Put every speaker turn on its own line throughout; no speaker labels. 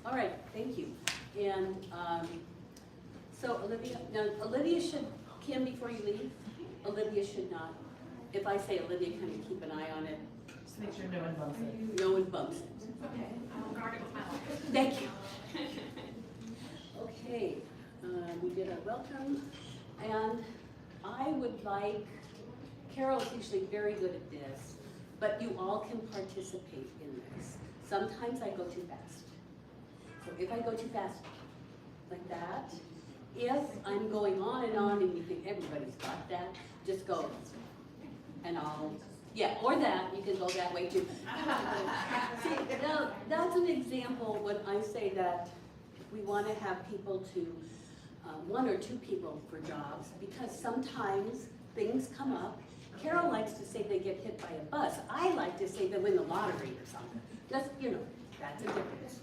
All right, thank you. And so Olivia, now Olivia should, Kim, before you leave, Olivia should not, if I say Olivia, kind of keep an eye on it.
Just make sure no one bumps it.
No one bumps it.
Okay, I will guard it with my life.
Thank you. Okay, we did our welcome, and I would like, Carol's usually very good at this, but you all can participate in this. Sometimes I go too fast. So if I go too fast, like that, if I'm going on and you think everybody's got that, just go. And I'll, yeah, or that, you can go that way too. See, now, that's an example when I say that we want to have people to, one or two people for jobs, because sometimes things come up. Carol likes to say they get hit by a bus. I like to say they win the lottery or something. Just, you know, that's a difference.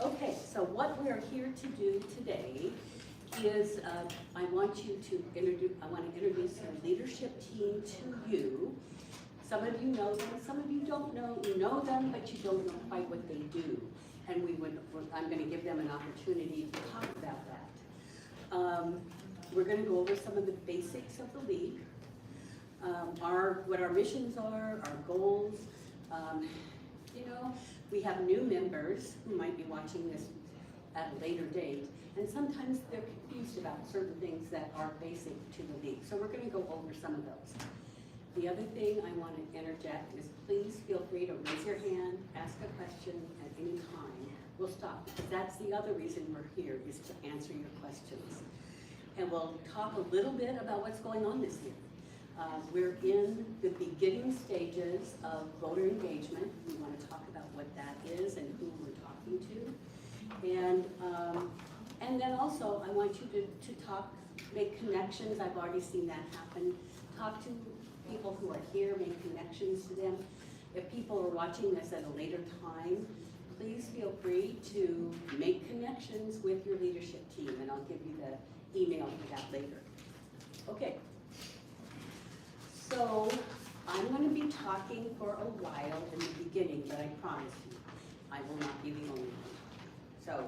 Okay, so what we're here to do today is I want to introduce our leadership team to you. Some of you know them, some of you don't know. You know them, but you don't know quite what they do. And I'm going to give them an opportunity to talk about that. We're going to go over some of the basics of the league, what our missions are, our goals. You know, we have new members who might be watching this at a later date, and sometimes they're confused about certain things that are basic to the league. So we're going to go over some of those. The other thing I want to interject is please feel free to raise your hand, ask a question at any time. We'll stop, because that's the other reason we're here, is to answer your questions. And we'll talk a little bit about what's going on this year. We're in the beginning stages of voter engagement. We want to talk about what that is and who we're talking to. And then also I want you to talk, make connections. I've already seen that happen. Talk to people who are here, make connections to them. If people are watching this at a later time, please feel free to make connections with your leadership team, and I'll give you the email for that later. Okay. So I'm going to be talking for a while in the beginning, but I promise you, I will not be the only one. So,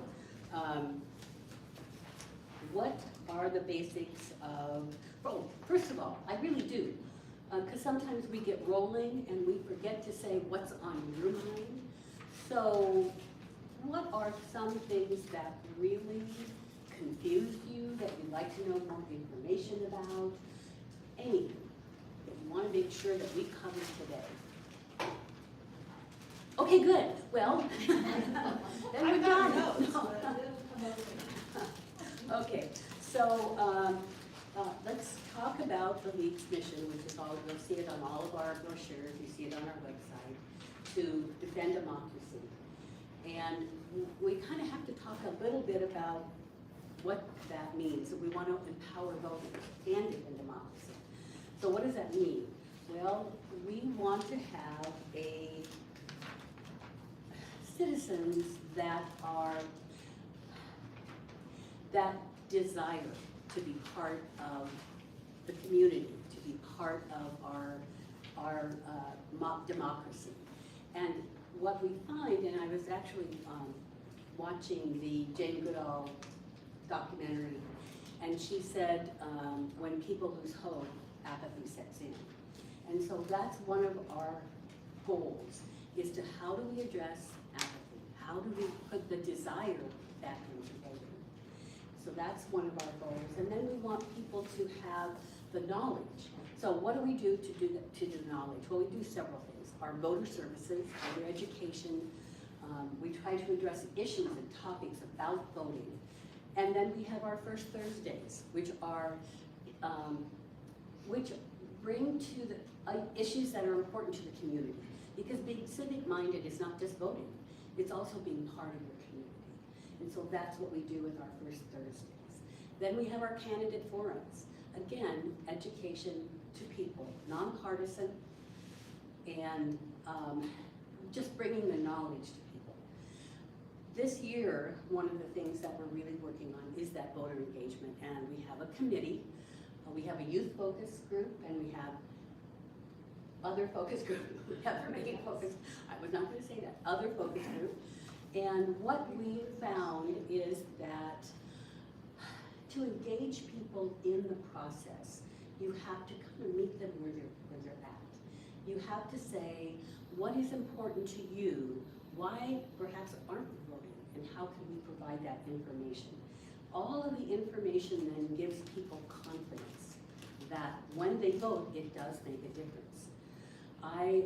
what are the basics of, oh, first of all, I really do, because sometimes we get rolling and we forget to say what's on your mind. So, what are some things that really confused you, that you'd like to know more information about? Anything that you want to make sure that we cover today. Okay, good. Well, then we're done. Okay, so let's talk about the league's mission, which is all, you'll see it on all of our brochures, you see it on our website, to defend democracy. And we kind of have to talk a little bit about what that means. We want to empower voters and defend democracy. So what does that mean? Well, we want to have citizens that desire to be part of the community, to be part of our democracy. And what we find, and I was actually watching the Jane Goodall documentary, and she said, when people lose hope, apathy sets in. And so that's one of our goals, is to how do we address apathy? How do we put the desire back into voting? So that's one of our goals. And then we want people to have the knowledge. So what do we do to do knowledge? Well, we do several things. Our voter services, voter education. We try to address issues and topics about voting. And then we have our First Thursdays, which are which bring to the issues that are important to the community. Because being civic-minded is not just voting, it's also being part of your community. And so that's what we do with our First Thursdays. Then we have our candidate forums. Again, education to people, nonpartisan, and just bringing the knowledge to people. This year, one of the things that we're really working on is that voter engagement, and we have a committee. We have a youth focus group, and we have other focus group. We have a main focus. I was not going to say that. Other focus group, And what we found is that to engage people in the process, you have to kind of meet them where they're at. You have to say, what is important to you? Why perhaps aren't you voting? And how can we provide that information? All of the information then gives people confidence that when they vote, it does make a difference. I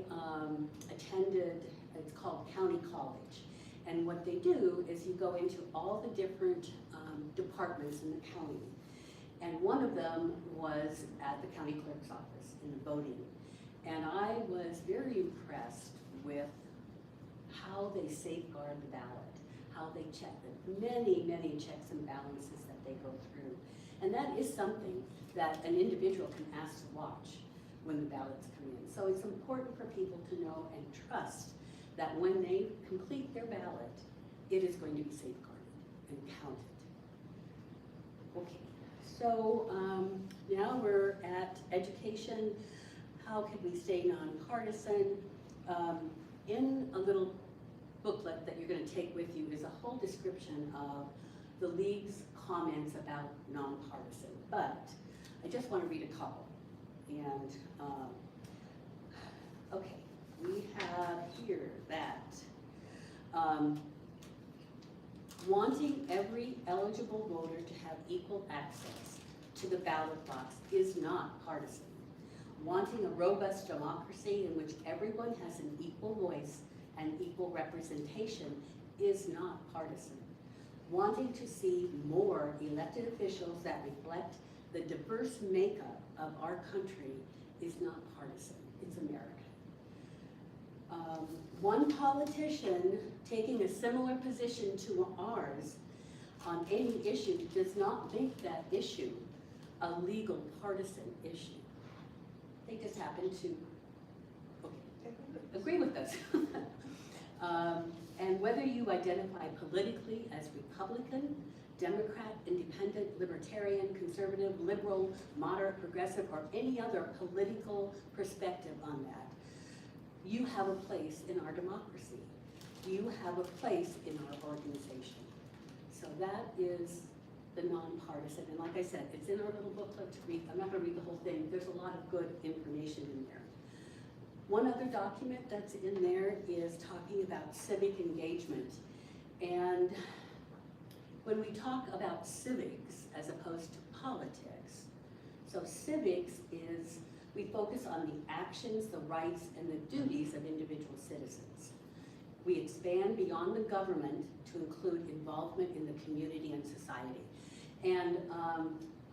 attended, it's called County College, and what they do is you go into all the different departments in the county, and one of them was at the county clerk's office in the voting, and I was very impressed with how they safeguard the ballot, how they check the many checks and balances that they go through. And that is something that an individual can ask to watch when the ballots come in. So it's important for people to know and trust that when they complete their ballot, it is going to be safeguarded and counted. Okay, so now we're at education. How can we stay nonpartisan? In a little booklet that you're going to take with you is a whole description of the League's comments about nonpartisan, but I just want to read a couple. And okay, we have here that wanting every eligible voter to have equal access to the ballot box is not partisan. Wanting a robust democracy in which everyone has an equal voice and equal representation is not partisan. Wanting to see more elected officials that reflect the diverse makeup of our country is not partisan, it's American. One politician taking a similar position to ours on any issue does not make that issue a legal partisan issue. They just happen to agree with us. And whether you identify politically as Republican, Democrat, Independent, Libertarian, Conservative, Liberal, Moderate, Progressive, or any other political perspective on that, you have a place in our democracy. You have a place in our organization. So that is the nonpartisan. And like I said, it's in our little booklet to read. I'm not going to read the whole thing. There's a lot of good information in there. One other document that's in there is talking about civic engagement. And when we talk about civics as opposed to politics, so civics is, we focus on the actions, the rights, and the duties of individual citizens. We expand beyond the government to include involvement in the community and society. And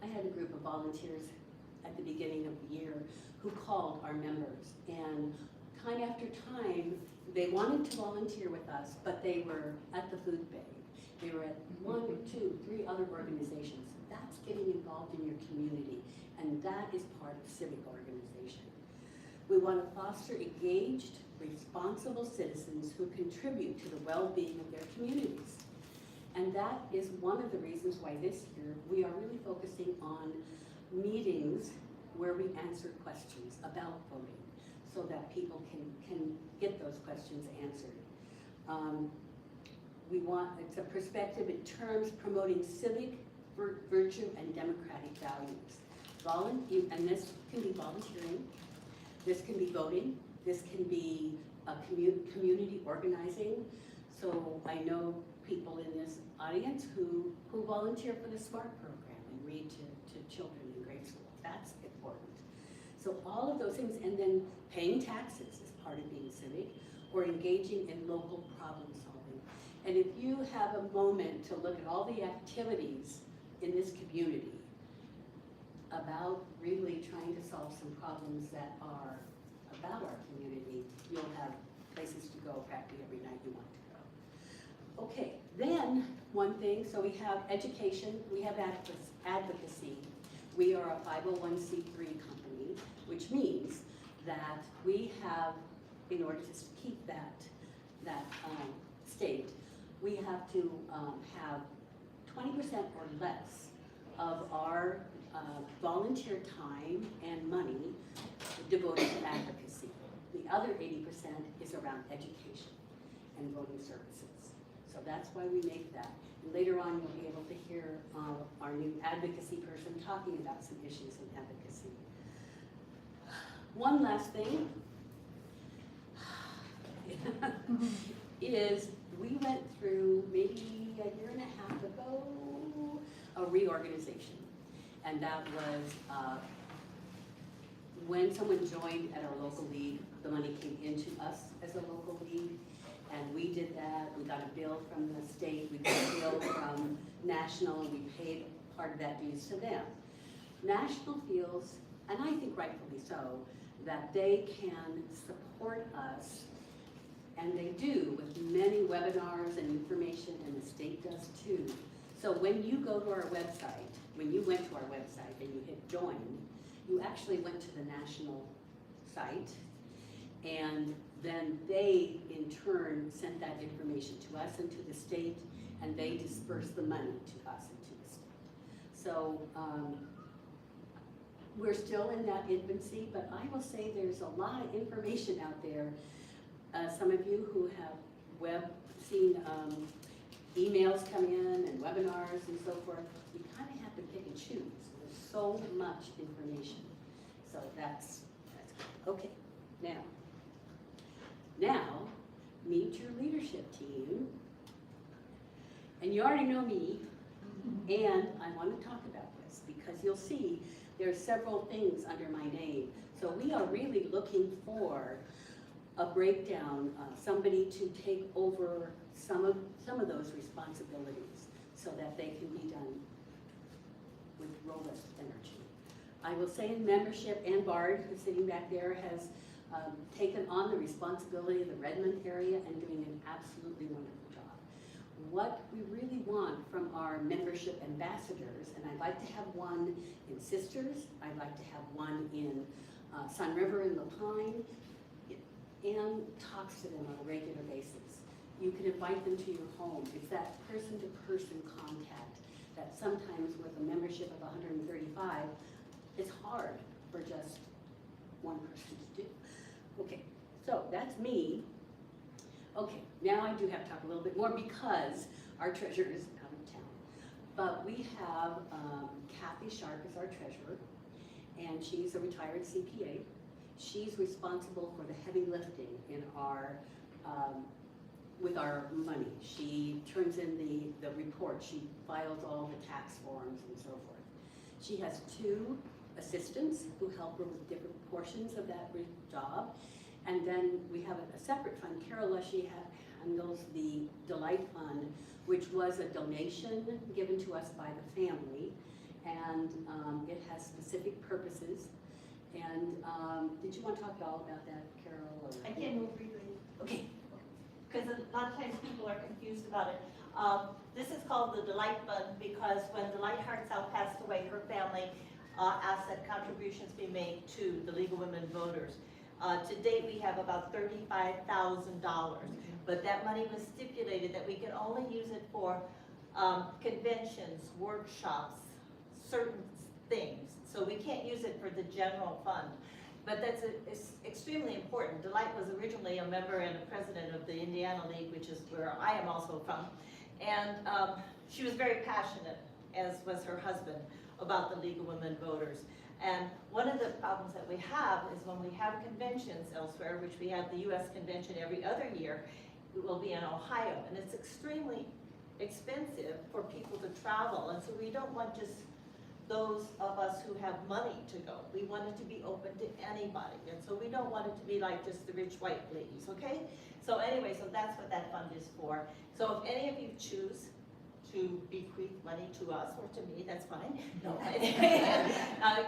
I had a group of volunteers at the beginning of the year who called our members, and time after time, they wanted to volunteer with us, but they were at the food bank. They were at 1, 2, 3 other organizations. That's getting involved in your community, and that is part of civic organization. We want to foster engaged, responsible citizens who contribute to the well-being of their communities. And that is one of the reasons why this year we are really focusing on meetings where we answer questions about voting so that people can get those questions answered. We want, it's a perspective in terms promoting civic virtue and democratic values. And this can be volunteering, this can be voting, this can be community organizing. So I know people in this audience who volunteer for the SMART program and read to children in grade school. That's important. So all of those things, and then paying taxes is part of being civic, or engaging in local problem solving. And if you have a moment to look at all the activities in this community about really trying to solve some problems that are about our community, you'll have places to go practically every night you want to go. Okay, then one thing, so we have education, we have advocacy. We are a 501c3 company, which means that we have, in order to keep that state, we have to have 20% or less of our volunteer time and money devoted to advocacy. The other 80% is around education and voting services. So that's why we make that. And later on, you'll be able to hear our new advocacy person talking about some issues in advocacy. One last thing is we went through maybe a year and a half ago a reorganization. And that was when someone joined at our local league, the money came into us as a local league. And we did that. We got a bill from the state, we got a bill from national, and we paid part of that dues to them. National feels, and I think rightfully so, that they can support us, and they do with many webinars and information, and the state does too. So when you go to our website, when you went to our website and you hit join, you actually went to the national site, and then they in turn sent that information to us and to the state, and they dispersed the money to us and to the state. So we're still in that infancy, but I will say there's a lot of information out there. Some of you who have seen emails come in and webinars and so forth, you kind of have to pick and choose. There's so much information. So that's good. Okay, now, meet your leadership team. And you already know me, and I want to talk about this because you'll see there are several things under my name. So we are really looking for a breakdown, somebody to take over some of those responsibilities so that they can be done with robust energy. I will say in membership, Ann Bard, who's sitting back there, has taken on the responsibility of the Redmond area and doing an absolutely wonderful job. What we really want from our membership ambassadors, and I'd like to have one in Sisters, I'd like to have one in Sun River and La Pine, and talks to them on a regular basis. You can invite them to your home. It's that person-to-person contact that sometimes with a membership of 135, it's hard for just one person to do. Okay, so that's me. Okay, now I do have to talk a little bit more because our treasurer is out of town. But we have Kathy Sharp as our treasurer, and she's a retired CPA. She's responsible for the heavy lifting in our, with our money. She turns in the report. She files all the tax forms and so forth. She has 2 assistants who help her with different portions of that job. And then we have a separate fund. Carol Leshy handles the Delight Fund, which was a donation given to us by the family. And it has specific purposes. And did you want to talk at all about that, Carol? Or?
I can move briefly.
Okay.
Because a lot of times people are confused about it. This is called the Delight Fund because when Delight Hartzell passed away, her family asked that contributions be made to the League of Women Voters. To date, we have about $35,000, but that money was stipulated that we could only use it for conventions, workshops, certain things. So we can't use it for the general fund. But it's extremely important. Delight was originally a member and a president of the Indiana League, which is where I am also from. And she was very passionate, as was her husband, about the League of Women Voters. And one of the problems that we have is when we have conventions elsewhere, which we have the U.S. convention every other year, it will be in Ohio. And it's extremely expensive for people to travel. And so we don't want just those of us who have money to go. We want it to be open to anybody. And so we don't want it to be like just the rich white ladies, okay? So anyway, so that's what that fund is for. So if any of you choose to bequeath money to us or to me, that's fine. No,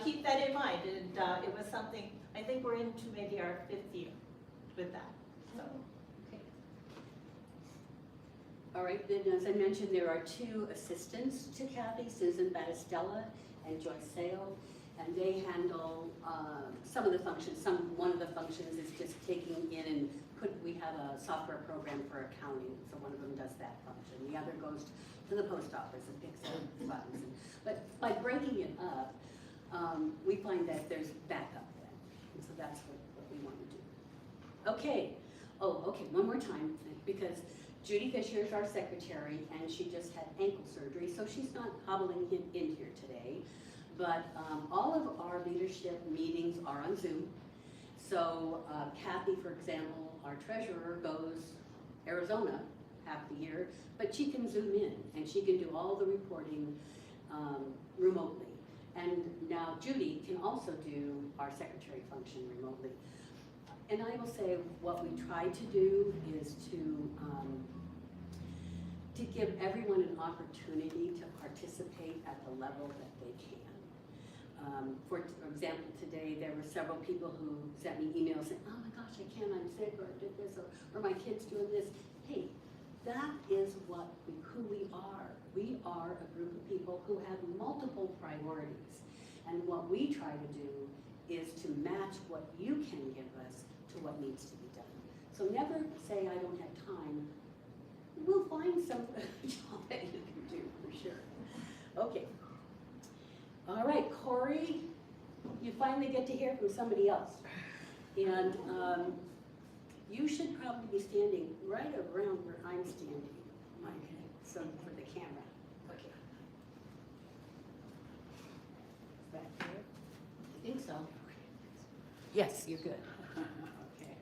keep that in mind. And it was something, I think we're into maybe our 5th year with that. So.
Okay. All right, then as I mentioned, there are 2 assistants to Kathy, Susan Battistella and Joyce Sale, and they handle some of the functions. One of the functions is just taking in and we have a software program for accounting, so one of them does that function. The other goes to the post office and picks up funds. But by breaking it up, we find that there's backup then, and so that's what we want to do. Okay. Oh, okay, one more time, because Judy Fisher is our secretary, and she just had ankle surgery, so she's not hobbling in here today. But all of our leadership meetings are on Zoom. So Kathy, for example, our treasurer, goes Arizona half the year, but she can Zoom in, and she can do all the reporting remotely. And now Judy can also do our secretary function remotely. And I will say what we try to do is to give everyone an opportunity to participate at the level that they can. For example, today there were several people who sent me emails saying, oh my gosh, I can't, I'm sick, or I did this, or my kid's doing this. Hey, that is who we are. We are a group of people who have multiple priorities. And what we try to do is to match what you can give us to what needs to be done. So never say I don't have time. We'll find some job that you can do for sure. Okay. All right, Corey, you finally get to hear from somebody else. And you should probably be standing right around where I'm standing, Mike, so for the camera. Okay. Back here? I think so. Yes, you're good.
Okay.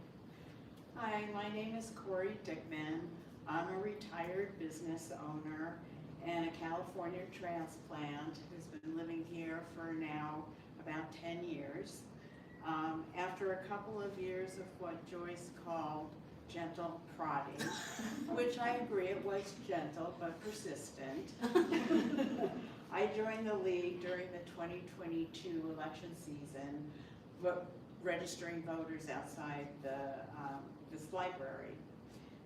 Hi, my name is Corey Dickman. I'm a retired business owner and a California transplant who's been living here for now about 10 years. After a couple of years of what Joyce called gentle prodding, which I agree it was gentle but persistent, I joined the league during the 2022 election season, registering voters outside this library.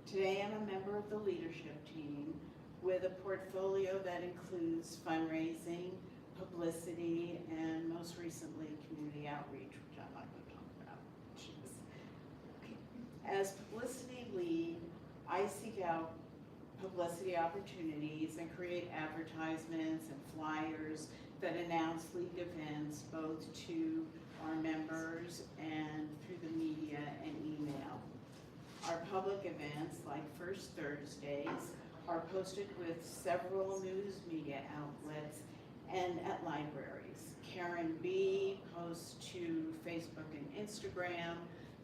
Today I'm a member of the leadership team with a portfolio that includes fundraising, publicity, and most recently community outreach, which I'm not going to talk about. As publicity lead, I seek out publicity opportunities and create advertisements and flyers that announce league events both to our members and through the media and email. Our public events, like First Thursdays, are posted with several news media outlets and at libraries. Karen B. posts to Facebook and Instagram.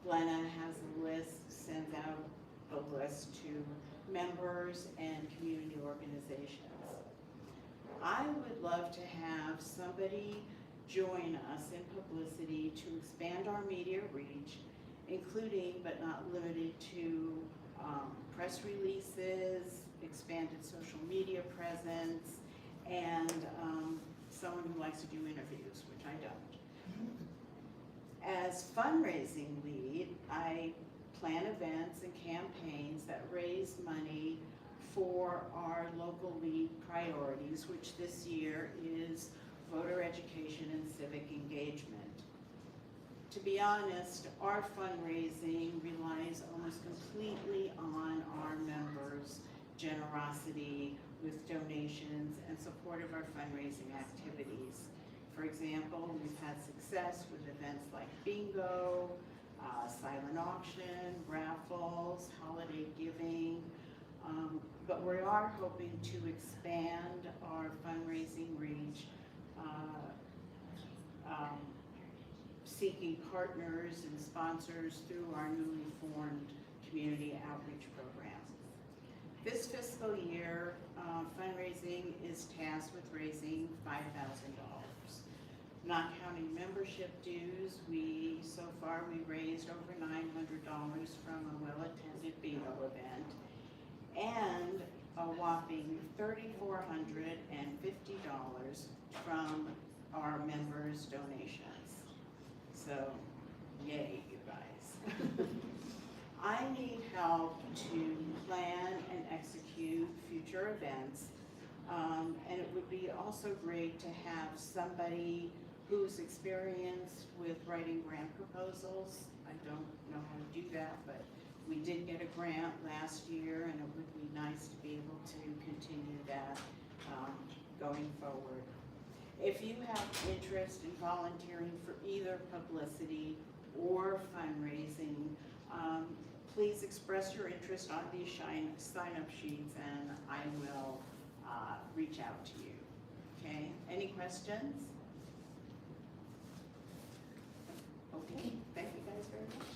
Glenna has a list, sends out a list to members and community organizations. I would love to have somebody join us in publicity to expand our media reach, including but not limited to press releases, expanded social media presence, and someone who likes to do interviews, which I don't. As fundraising lead, I plan events and campaigns that raise money for our local league priorities, which this year is voter education and civic engagement. To be honest, our fundraising relies almost completely on our members' generosity with donations and support of our fundraising activities. For example, we've had success with events like bingo, silent auction, raffles, holiday giving, but we are hoping to expand our fundraising reach, seeking partners and sponsors through our newly formed community outreach program. This fiscal year, fundraising is tasked with raising $5,000. Not counting membership dues, so far we raised over $900 from a well-attended bingo event, and a whopping $3,450 from our members' donations. So, yay, you guys. I need help to plan and execute future events, and it would be also great to have somebody who's experienced with writing grant proposals. I don't know how to do that, but we did get a grant last year, and it would be nice to be able to continue that going forward. If you have interest in volunteering for either publicity or fundraising, please express your interest on these sign-up sheets, and I will reach out to you. Okay, any questions? Okay, thank you guys very much.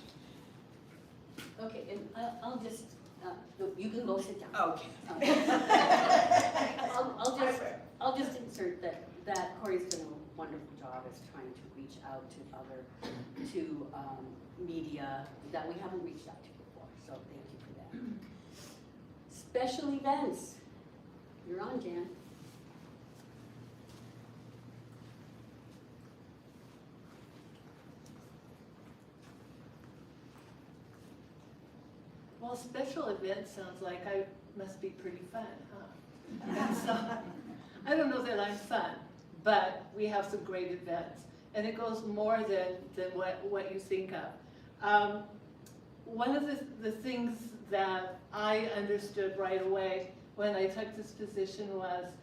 Okay, and I'll just, you can go sit down.
Okay.
I'll just insert that Corey's done a wonderful job as trying to reach out to media that we haven't reached out to before, so thank you for that. Special events, you're on, Jan.
Well, special event sounds like I must be pretty fun, huh? And so, I don't know that I'm fun, but we have some great events. And it goes more than what you think of. One of the things that I understood right away when I took this position was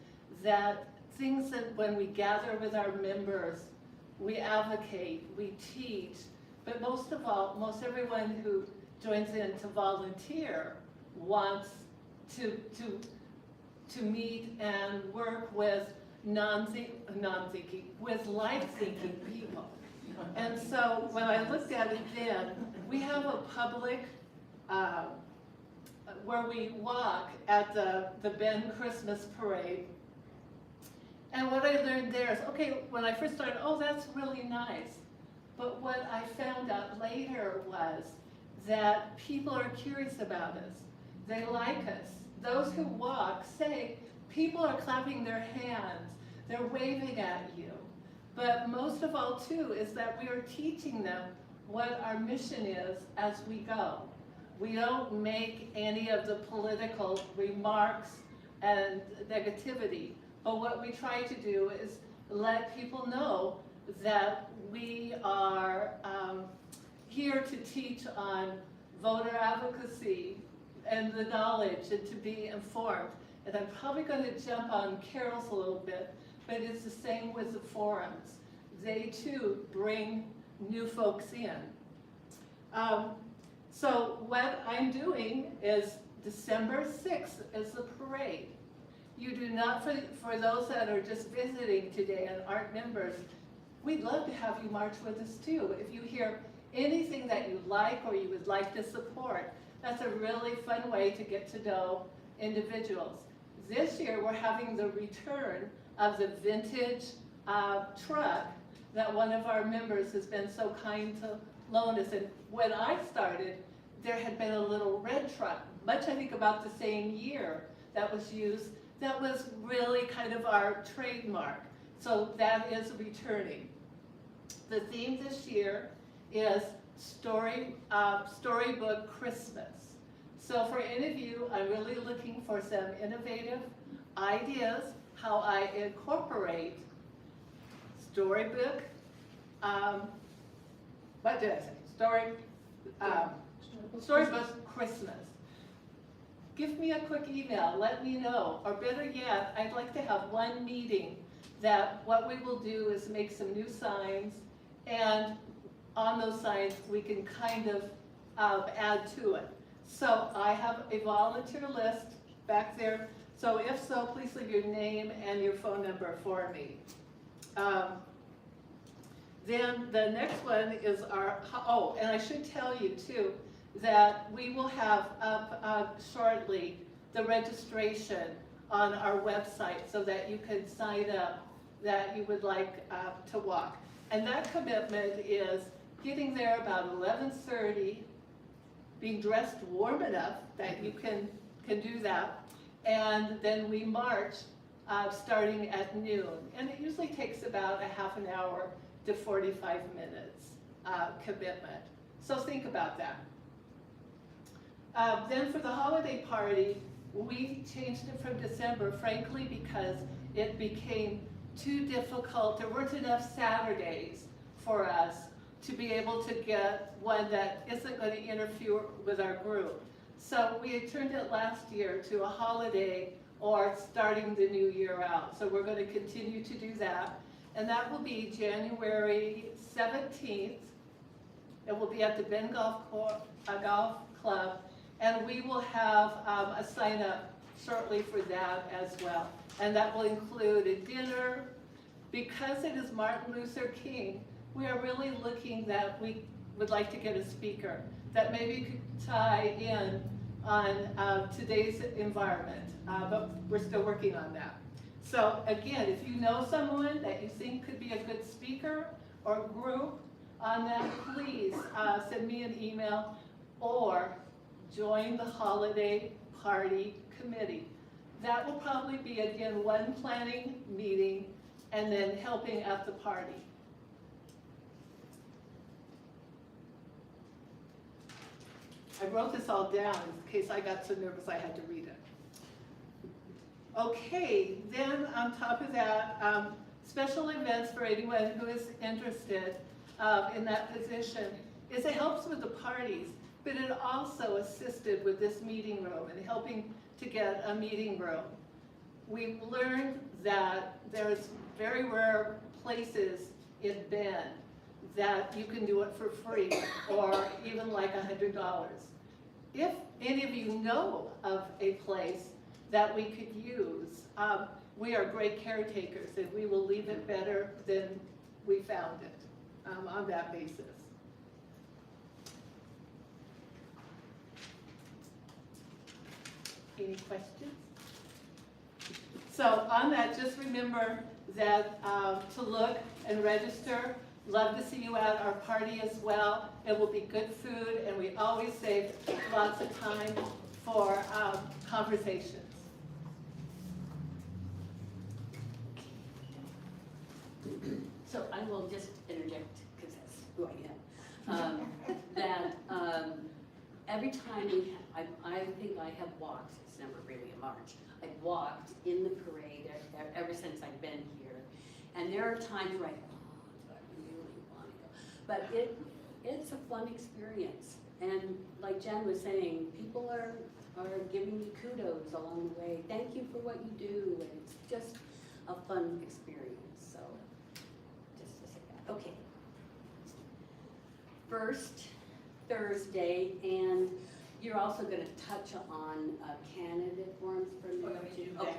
that things that when we gather with our members, we advocate, we teach, but most of all, most everyone who joins in to volunteer wants to meet and work with with like-thinking people. And so when I looked at it then, we have a public, where we walk at the Bend Christmas Parade. And what I learned there is, okay, when I first started, oh, that's really nice. But what I found out later was that people are curious about us. They like us. Those who walk say, people are clapping their hands. They're waving at you. But most of all, too, is that we are teaching them what our mission is as we go. We don't make any of the political remarks and negativity. But what we try to do is let people know that we are here to teach on voter advocacy and the knowledge and to be informed. And I'm probably going to jump on Carol's a little bit, but it's the same with the forums. They too bring new folks in. So what I'm doing is December 6th is the parade. You do not, for those that are just visiting today and aren't members, we'd love to have you march with us too. If you hear anything that you like or you would like to support, that's a really fun way to get to know individuals. This year we're having the return of the vintage truck that one of our members has been so kind to loan us. And when I started, there had been a little red truck, much I think about the same year, that was used, that was really kind of our trademark. So that is returning. The theme this year is Storybook Christmas. So for any of you, I'm really looking for some innovative ideas how I incorporate storybook, what did I say? Storybook Christmas. Give me a quick email, let me know, or better yet, I'd like to have one meeting that what we will do is make some new signs, and on those signs we can kind of add to it. So I have a volunteer list back there, so if so, please leave your name and your phone number for me. Then the next one is our, oh, and I should tell you too, that we will have up shortly the registration on our website so that you can sign up that you would like to walk. And that commitment is getting there about 11:30, being dressed warm enough that you can do that, and then we march starting at noon. And it usually takes about a half an hour to 45 minutes commitment. So think about that. Then for the holiday party, we changed it from December, frankly, because it became too difficult. There weren't enough Saturdays for us to be able to get one that isn't going to interfere with our group. So we had turned it last year to a holiday or starting the new year out. So we're going to continue to do that. And that will be January 17th. It will be at the Bend Golf Club, and we will have a sign up shortly for that as well. And that will include a dinner. Because it is Martin Luther King, we are really looking that we would like to get a speaker that maybe could tie in on today's environment, but we're still working on that. So again, if you know someone that you think could be a good speaker or group on that, please send me an email or join the holiday party committee. That will probably be, again, one planning meeting and then helping at the party. I wrote this all down in case I got so nervous I had to read it. Okay, then on top of that, special events for anyone who is interested in that position is it helps with the parties, but it also assisted with this meeting room and helping to get a meeting room. We've learned that there's very rare places in Bend that you can do it for free or even like $100. If any of you know of a place that we could use, we are great caretakers and we will leave it better than we found it on that basis. Any questions? So on that, just remember that to look and register. Love to see you at our party as well. It will be good food, and we always save lots of time for conversations.
So I will just interject, because that's who I am, that every time I think I have walked, it's never really a march, I've walked in the parade ever since I've been here. And there are times where I go, oh, do I really want to go? But it's a fun experience. And like Jen was saying, people are giving you kudos along the way. Thank you for what you do. And it's just a fun experience. So just to say that. Okay. First Thursday, and you're also going to touch on candidate forms for me.
Okay.
Okay.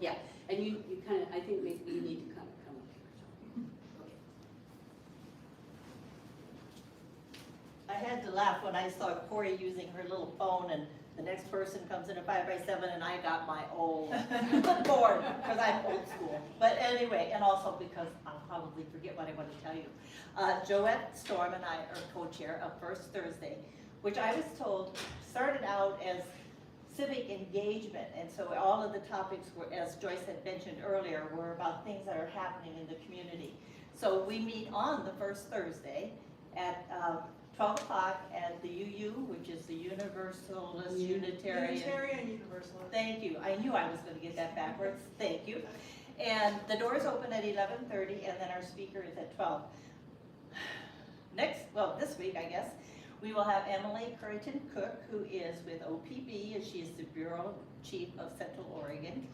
Yeah, and you kind of, I think maybe you need to kind of come up here. Okay.
I had to laugh when I saw Corey using her little phone and the next person comes in a 5x7 and I got my old board because I'm old school. But anyway, and also because I'll probably forget what I want to tell you. Joette Storm and I are co-chair of First Thursday, which I was told started out as civic engagement. And so all of the topics were, as Joyce had mentioned earlier, were about things that are happening in the community. So we meet on the first Thursday at 12 o'clock at the UU, which is the Universalist Unitarian.
Unitarian Universalist.
Thank you. I knew I was going to get that backwards. Thank you. And the doors open at 11:30, and then our speaker is at 12. This week, I guess, we will have Emily Currington-Cook, who is with OPB, and she is the Bureau Chief of Central Oregon.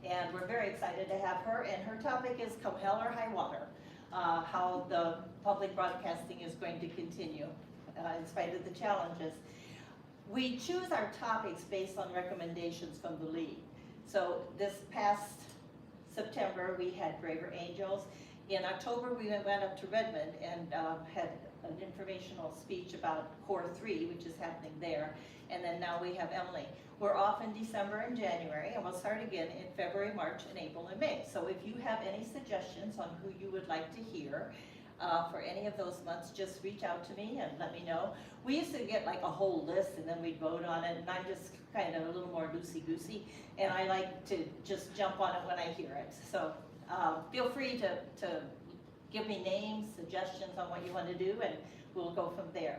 And we're very excited to have her, and her topic is come hell or high water, how the public broadcasting is going to continue in spite of the challenges. We choose our topics based on recommendations from the league. So this past September, we had Braver Angels. In October, we went up to Redmond and had an informational speech about Core 3, which is happening there. And then now we have Emily. We're off in December and January, and we'll start again in February, March, and April, and May. So if you have any suggestions on who you would like to hear for any of those months, just reach out to me and let me know. We used to get like a whole list and then we'd vote on it, and I'm just kind of a little more loosey-goosey, and I like to just jump on it when I hear it. So feel free to give me names, suggestions on what you want to do, and we'll go from there.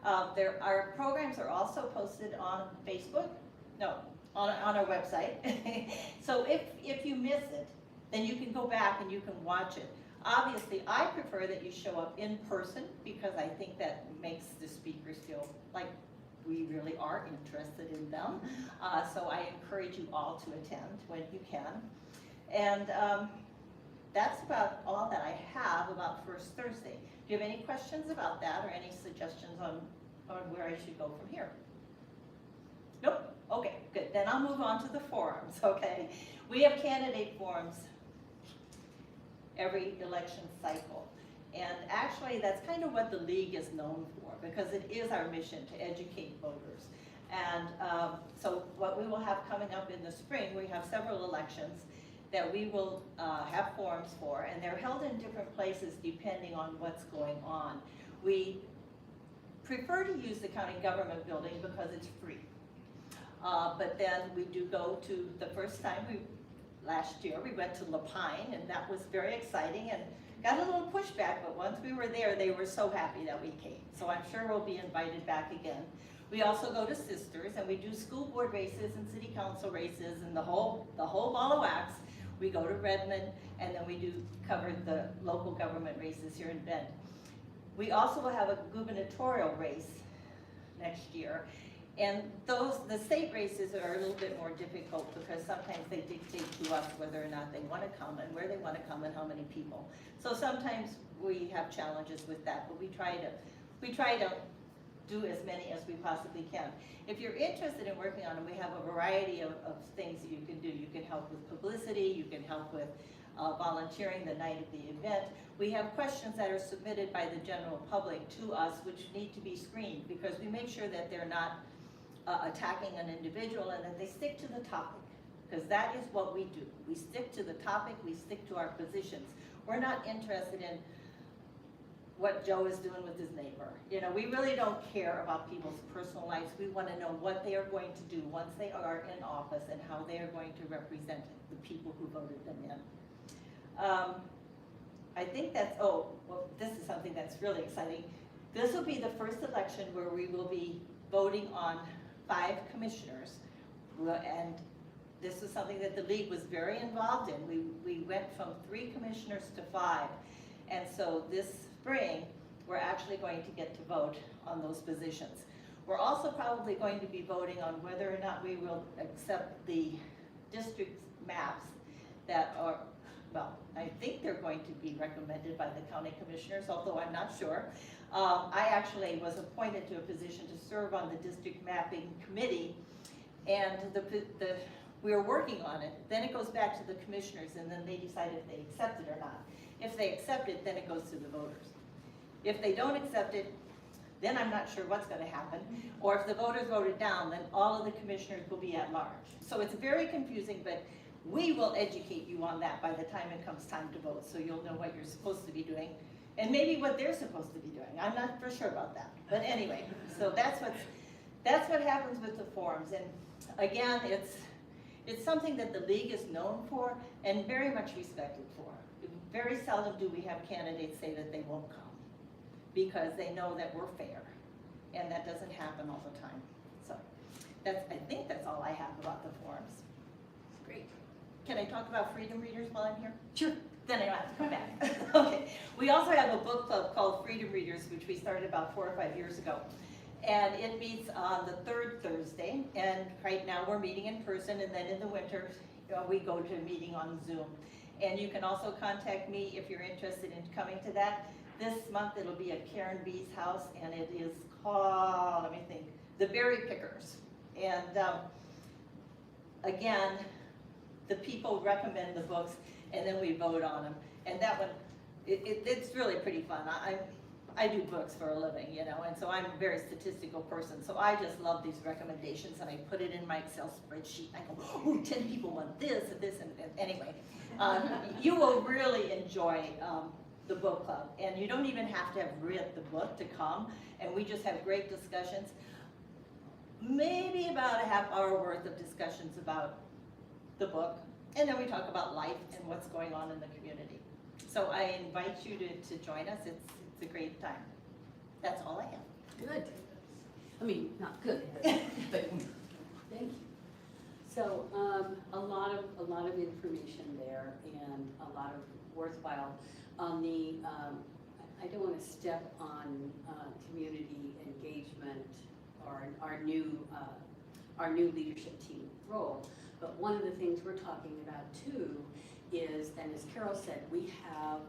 Our programs are also posted on Facebook, on our website. So if you miss it, then you can go back and you can watch it. Obviously, I prefer that you show up in person because I think that makes the speakers feel like we really are interested in them. So I encourage you all to attend when you can. And that's about all that I have about First Thursday. Do you have any questions about that or any suggestions on where I should go from here? Nope, okay, good, then I'll move on to the forums, okay? We have candidate forums every election cycle. And actually, that's kind of what the league is known for, because it is our mission to educate voters. And so what we will have coming up in the spring, we have several elections that we will have forums for, and they're held in different places depending on what's going on. We prefer to use the county government building because it's free. But then we do go to, the first time last year, we went to Lapine, and that was very exciting and got a little pushback, but once we were there, they were so happy that we came. So I'm sure we'll be invited back again. We also go to Sisters, and we do school board races and city council races and the whole ball of wax. We go to Redmond, and then we do cover the local government races here in Bend. We also will have a gubernatorial race next year. And the state races are a little bit more difficult because sometimes they dictate to us whether or not they want to come and where they want to come and how many people. So sometimes we have challenges with that, but we try to do as many as we possibly can. If you're interested in working on them, we have a variety of things that you can do. You can help with publicity, you can help with volunteering the night of the event. We have questions that are submitted by the general public to us which need to be screened because we make sure that they're not attacking an individual and that they stick to the topic, because that is what we do. We stick to the topic, we stick to our positions. We're not interested in what Joe is doing with his neighbor. You know, we really don't care about people's personal lives. We want to know what they are going to do once they are in office and how they are going to represent the people who voted them in. I think that's, oh, well, this is something that's really exciting. This will be the first election where we will be voting on 5 commissioners, and this is something that the league was very involved in. We went from 3 commissioners to 5, and so this spring we're actually going to get to vote on those positions. We're also probably going to be voting on whether or not we will accept the district maps that are, well, I think they're going to be recommended by the county commissioners, although I'm not sure. I actually was appointed to a position to serve on the district mapping committee, and we were working on it. Then it goes back to the commissioners, and then they decide if they accept it or not. If they accept it, then it goes to the voters. If they don't accept it, then I'm not sure what's going to happen. Or if the voters vote it down, then all of the commissioners will be at large. So it's very confusing, but we will educate you on that by the time it comes time to vote, so you'll know what you're supposed to be doing, and maybe what they're supposed to be doing. I'm not for sure about that. But anyway, so that's what happens with the forums. And again, it's something that the league is known for and very much respected for. Very seldom do we have candidates say that they won't come, because they know that we're fair, and that doesn't happen all the time. So I think that's all I have about the forums.
Great.
Can I talk about Freedom Readers while I'm here?
Sure.
Then I don't have to come back. Okay. We also have a book club called Freedom Readers, which we started about 4 or 5 years ago. And it meets on the 3rd Thursday, and right now we're meeting in person, and then in the winter we go to a meeting on Zoom. And you can also contact me if you're interested in coming to that. This month it'll be at Karen B's house, and it is called, let me think, The Berry Pickers. And again, the people recommend the books, and then we vote on them. And that one, it's really pretty fun. I do books for a living, you know, and so I'm a very statistical person. So I just love these recommendations, and I put it in my Excel spreadsheet. I go, oh, 10 people want this and this and anyway. You will really enjoy the book club, and you don't even have to have read the book to come, and we just have great discussions. Maybe about a half hour worth of discussions about the book, and then we talk about life and what's going on in the community. So I invite you to join us. It's a great time. That's all I have.
Good. I mean, not good, but thank you. So a lot of information there, and a lot of worthwhile. On the, I don't want to step on community engagement or our new leadership team role, but one of the things we're talking about too is, and as Carol said, we have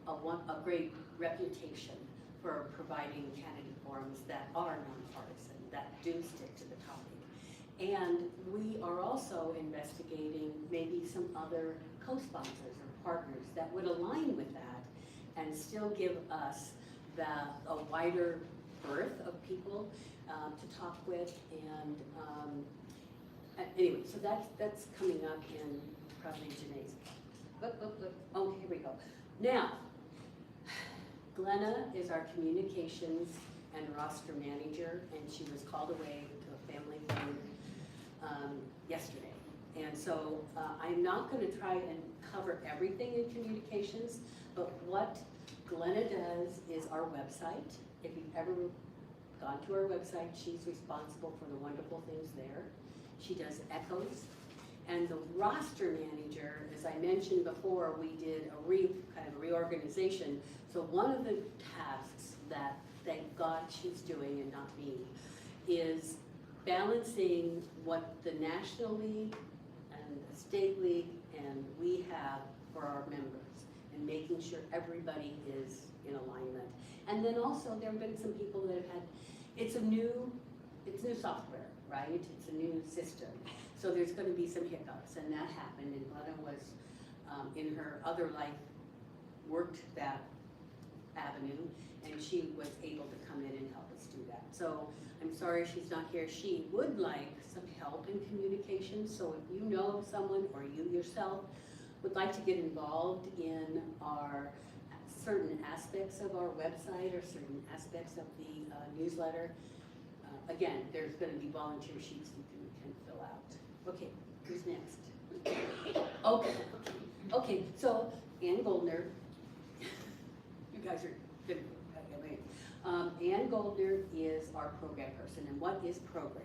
a great reputation for providing candidate forums that are nonpartisan, that do stick to the topic. And we are also investigating maybe some other co-sponsors or partners that would align with that and still give us a wider berth of people to talk with. And anyway, so that's coming up in probably Janae's. Oh, here we go. Now, Glenna is our communications and roster manager, and she was called away to a family thing yesterday. And so I'm not going to try and cover everything in communications, but what Glenna does is our website. If you've ever gone to our website, she's responsible for the wonderful things there. She does echoes. And the roster manager, as I mentioned before, we did a kind of reorganization. So one of the tasks that, thank God she's doing and not me, is balancing what the National League and the State League and we have for our members and making sure everybody is in alignment. And then also there have been some people that have had, it's new software, right? It's a new system. So there's going to be some hiccups, and that happened, and Glenna was, in her other life, worked that avenue, and she was able to come in and help us do that. So I'm sorry she's not here. She would like some help in communication, so if you know of someone or you yourself would like to get involved in our certain aspects of our website or certain aspects of the newsletter, again, there's going to be volunteer sheets you can fill out. Okay, who's next? Okay, so Ann Goldner, you guys are good. Ann Goldner is our program person, and what is program?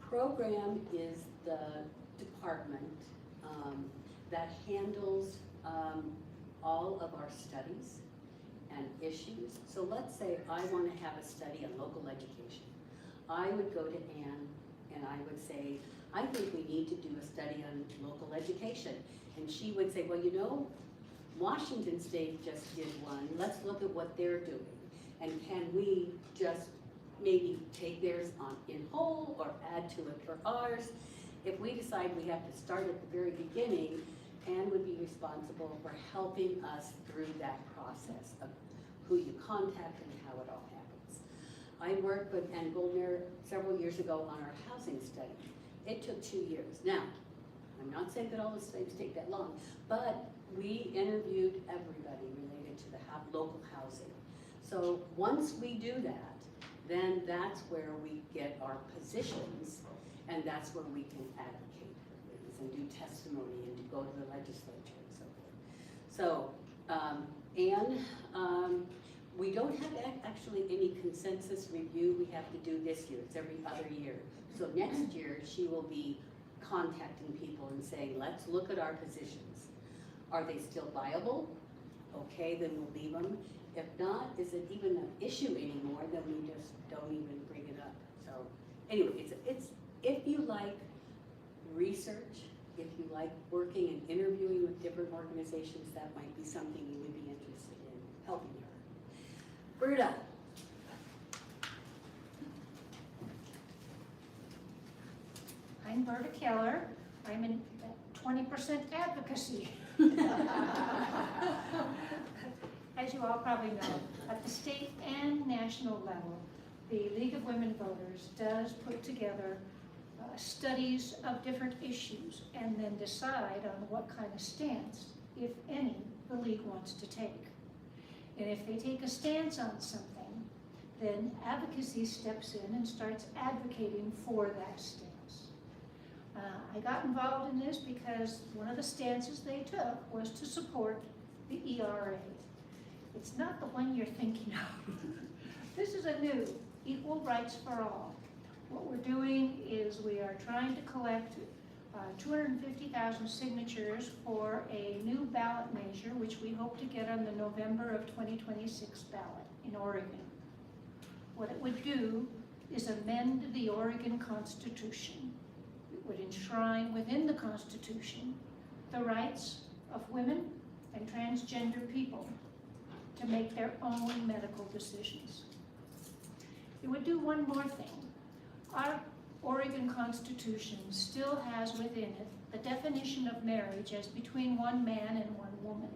Program is the department that handles all of our studies and issues. So let's say I want to have a study on local education. I would go to Ann and I would say, I think we need to do a study on local education. And she would say, well, you know, Washington State just did one. Let's look at what they're doing. And can we just maybe take theirs on in whole or add to it for ours? If we decide we have to start at the very beginning, Ann would be responsible for helping us through that process of who you contact and how it all happens. I worked with Ann Goldner several years ago on our housing study. It took 2 years. Now, I'm not saying that all the studies take that long, but we interviewed everybody related to the local housing. So once we do that, then that's where we get our positions, and that's where we can advocate for things and do testimony and to go to the legislature and so forth. So, Ann, we don't have actually any consensus review we have to do this year. It's every other year. So next year, she will be contacting people and saying, let's look at our positions. Are they still viable? Okay, then we'll leave them. If not, is it even an issue anymore? Then we just don't even bring it up. So anyway, it's if you like research, if you like working and interviewing with different organizations, that might be something you would be interested in helping her. Berta.
I'm Berta Keller. I'm in 20% advocacy. As you all probably know, at the state and national level, the League of Women Voters does put together studies of different issues and then decide on what kind of stance, if any, the League wants to take. And if they take a stance on something, then advocacy steps in and starts advocating for that stance. I got involved in this because one of the stances they took was to support the ERA. It's not the one you're thinking of. This is a new Equal Rights for All. What we're doing is we are trying to collect 250,000 signatures for a new ballot measure, which we hope to get on the November of 2026 ballot in Oregon. What it would do is amend the Oregon Constitution. It would enshrine within the Constitution the rights of women and transgender people to make their own medical decisions. It would do one more thing. Our Oregon Constitution still has within it the definition of marriage as between one man and one woman.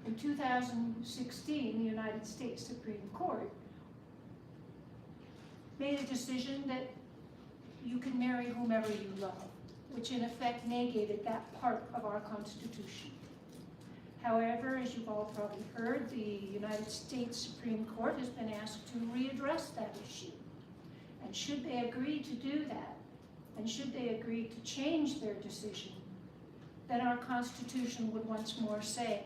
In 2016, the United States Supreme Court made a decision that you can marry whomever you love, which in effect negated that part of our Constitution. However, as you've all probably heard, the United States Supreme Court has been asked to readdress that issue. And should they agree to do that, and should they agree to change their decision, then our Constitution would once more say,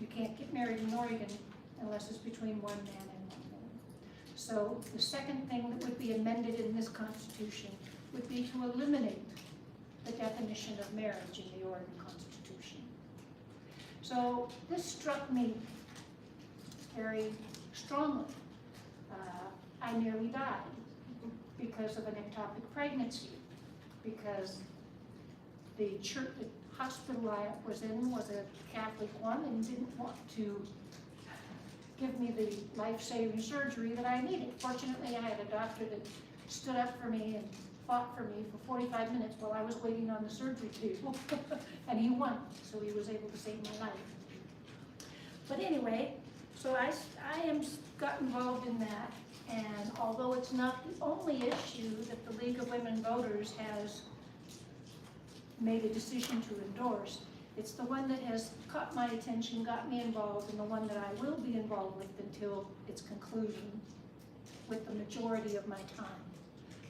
you can't get married in Oregon unless it's between one man and one woman. So the second thing that would be amended in this Constitution would be to eliminate the definition of marriage in the Oregon Constitution. So this struck me very strongly. I nearly died because of an ectopic pregnancy, because the church, the hospital I was in was a Catholic one and didn't want to give me the life-saving surgery that I needed. Fortunately, I had a doctor that stood up for me and fought for me for 45 minutes while I was waiting on the surgery table, and he won, so he was able to save my life. But anyway, so I got involved in that, and although it's not the only issue that the League of Women Voters has made a decision to endorse, it's the one that has caught my attention, got me involved, and the one that I will be involved with until its conclusion with the majority of my time.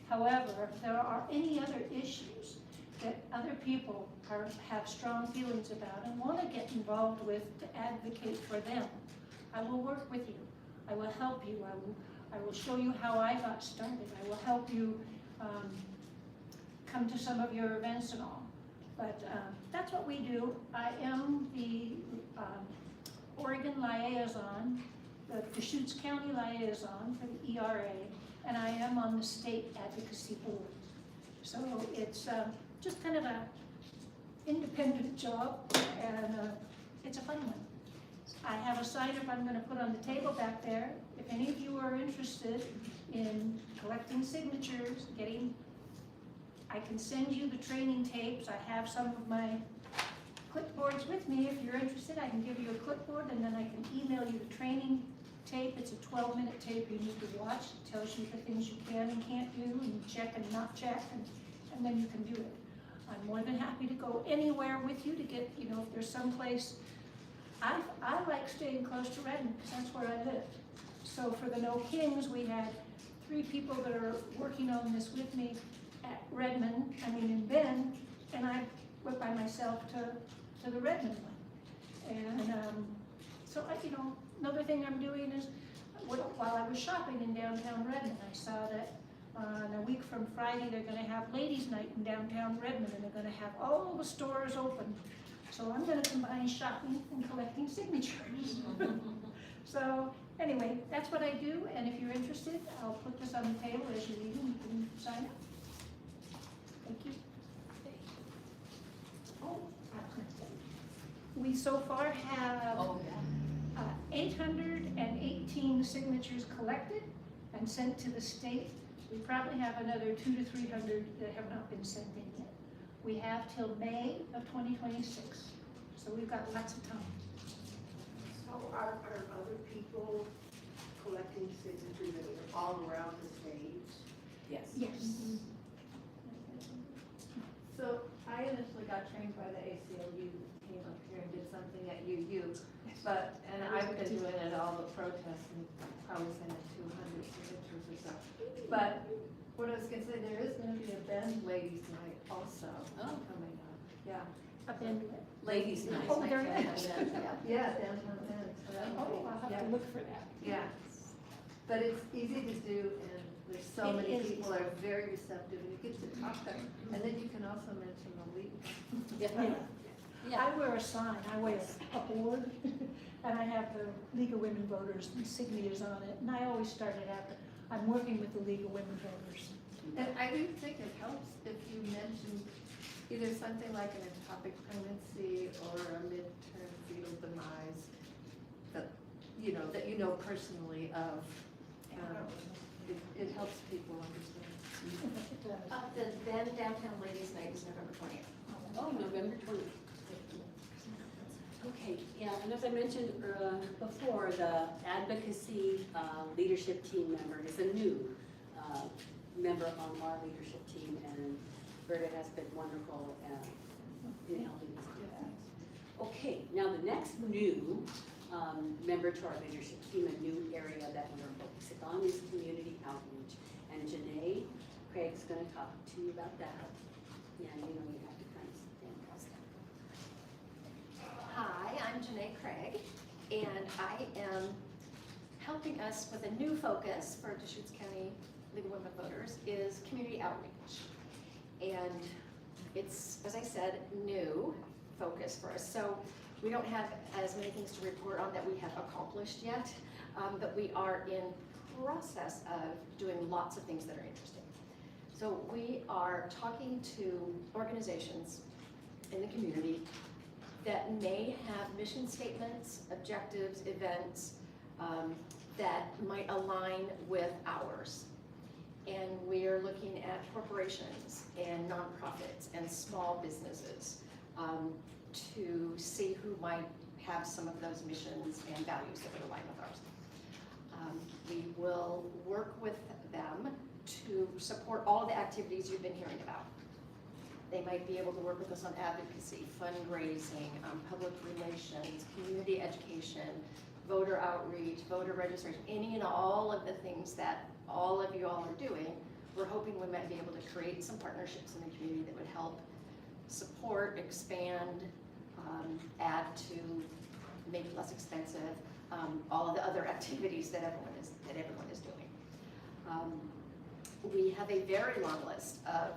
However, if there are any other issues that other people have strong feelings about and want to get involved with to advocate for them, I will work with you. I will help you. I will show you how I got started. I will help you come to some of your events and all. But that's what we do. I am the Oregon liaison, the Deschutes County liaison for the ERA, and I am on the state advocacy board. So it's just kind of a independent job, and it's a fun one. I have a sign-up I'm going to put on the table back there. If any of you are interested in collecting signatures, I can send you the training tapes. I have some of my clipboards with me. If you're interested, I can give you a clipboard, and then I can email you the training tape. It's a 12-minute tape you need to watch. It tells you the things you can and can't do, and check and not check, and then you can do it. I'm more than happy to go anywhere with you to get, if there's some place. I like staying close to Redmond because that's where I live. So for the No Kings, we had 3 people that are working on this with me at Redmond, in Bend, and I went by myself to the Redmond one. And so another thing I'm doing is, while I was shopping in downtown Redmond, I saw that a week from Friday, they're going to have ladies' night in downtown Redmond, and they're going to have all the stores open. So I'm going to combine shopping and collecting signatures. So anyway, that's what I do, and if you're interested, I'll put this on the table as you leave, and you can sign up. Thank you. Oh, we so far have 818 signatures collected and sent to the state. We probably have another 200 to 300 that have not been sent in yet. We have till May of 2026, so we've got lots of time.
So are other people collecting signatures that are all around the state?
Yes.
Yes.
So I initially got trained by the ACLU, came up here and did something at UU, and I've been doing it all the protests and probably sending 200 signatures or so. But what I was gonna say, there is gonna be a Bend Ladies Night also coming up. Yeah.
A Bend.
Ladies' night.
Oh, very nice.
Yeah, downtown Bend. So that'll
Oh,
be-
I'll have
yeah.
to look for that.
Yeah, but it's easy to do, and there's so
It
many
is.
people are very receptive, and you get to talk to them, and then you can also mention the league.
Yeah.
I wear a sign, I wear a board, and I have the League of Women Voters insignias on it, and I always start it out, I'm working with the League of Women Voters.
And I do think it helps if you mention either something like an ectopic pregnancy or a midterm fetal demise that you know personally of. It helps people understand.
The then Downtown Ladies Night is November 20th.
Oh, November 20th. Okay, yeah, and as I mentioned before, the advocacy leadership team member is a new member on our leadership team, and Berta has been wonderful in helping us do that. Okay, now the next new member to our leadership team, a new area that we're focusing on is community outreach. And Janae Craig's going to talk to you about that. And you have to kind of stand across that.
Hi, I'm Janae Craig, and I am helping us with a new focus for Deschutes County League of Women Voters is community outreach. And it's, as I said, new focus for us. So we don't have as many things to report on that we have accomplished yet, but we are in process of doing lots of things that are interesting. So we are talking to organizations in the community that may have mission statements, objectives, events that might align with ours. And we are looking at corporations and nonprofits and small businesses to see who might have some of those missions and values that would align with ours. We will work with them to support all of the activities you've been hearing about. They might be able to work with us on advocacy, fundraising, public relations, community education, voter outreach, voter registration, any and all of the things that all of you all are doing. We're hoping we might be able to create some partnerships in the community that would help support, expand, add to, make it less expensive, all of the other activities that everyone is doing. We have a very long list of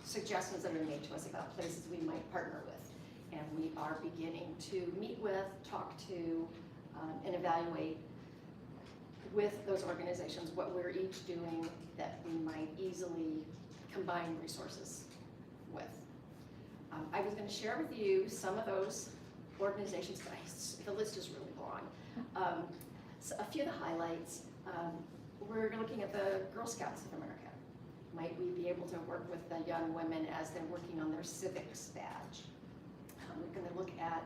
suggestions that are made to us about places we might partner with, and we are beginning to meet with, talk to, and evaluate with those organizations what we're each doing that we might easily combine resources with. I was going to share with you some of those organizations, but the list is really long. So a few of the highlights, we're looking at the Girl Scouts of America. Might we be able to work with the young women as they're working on their civics badge? We're going to look at,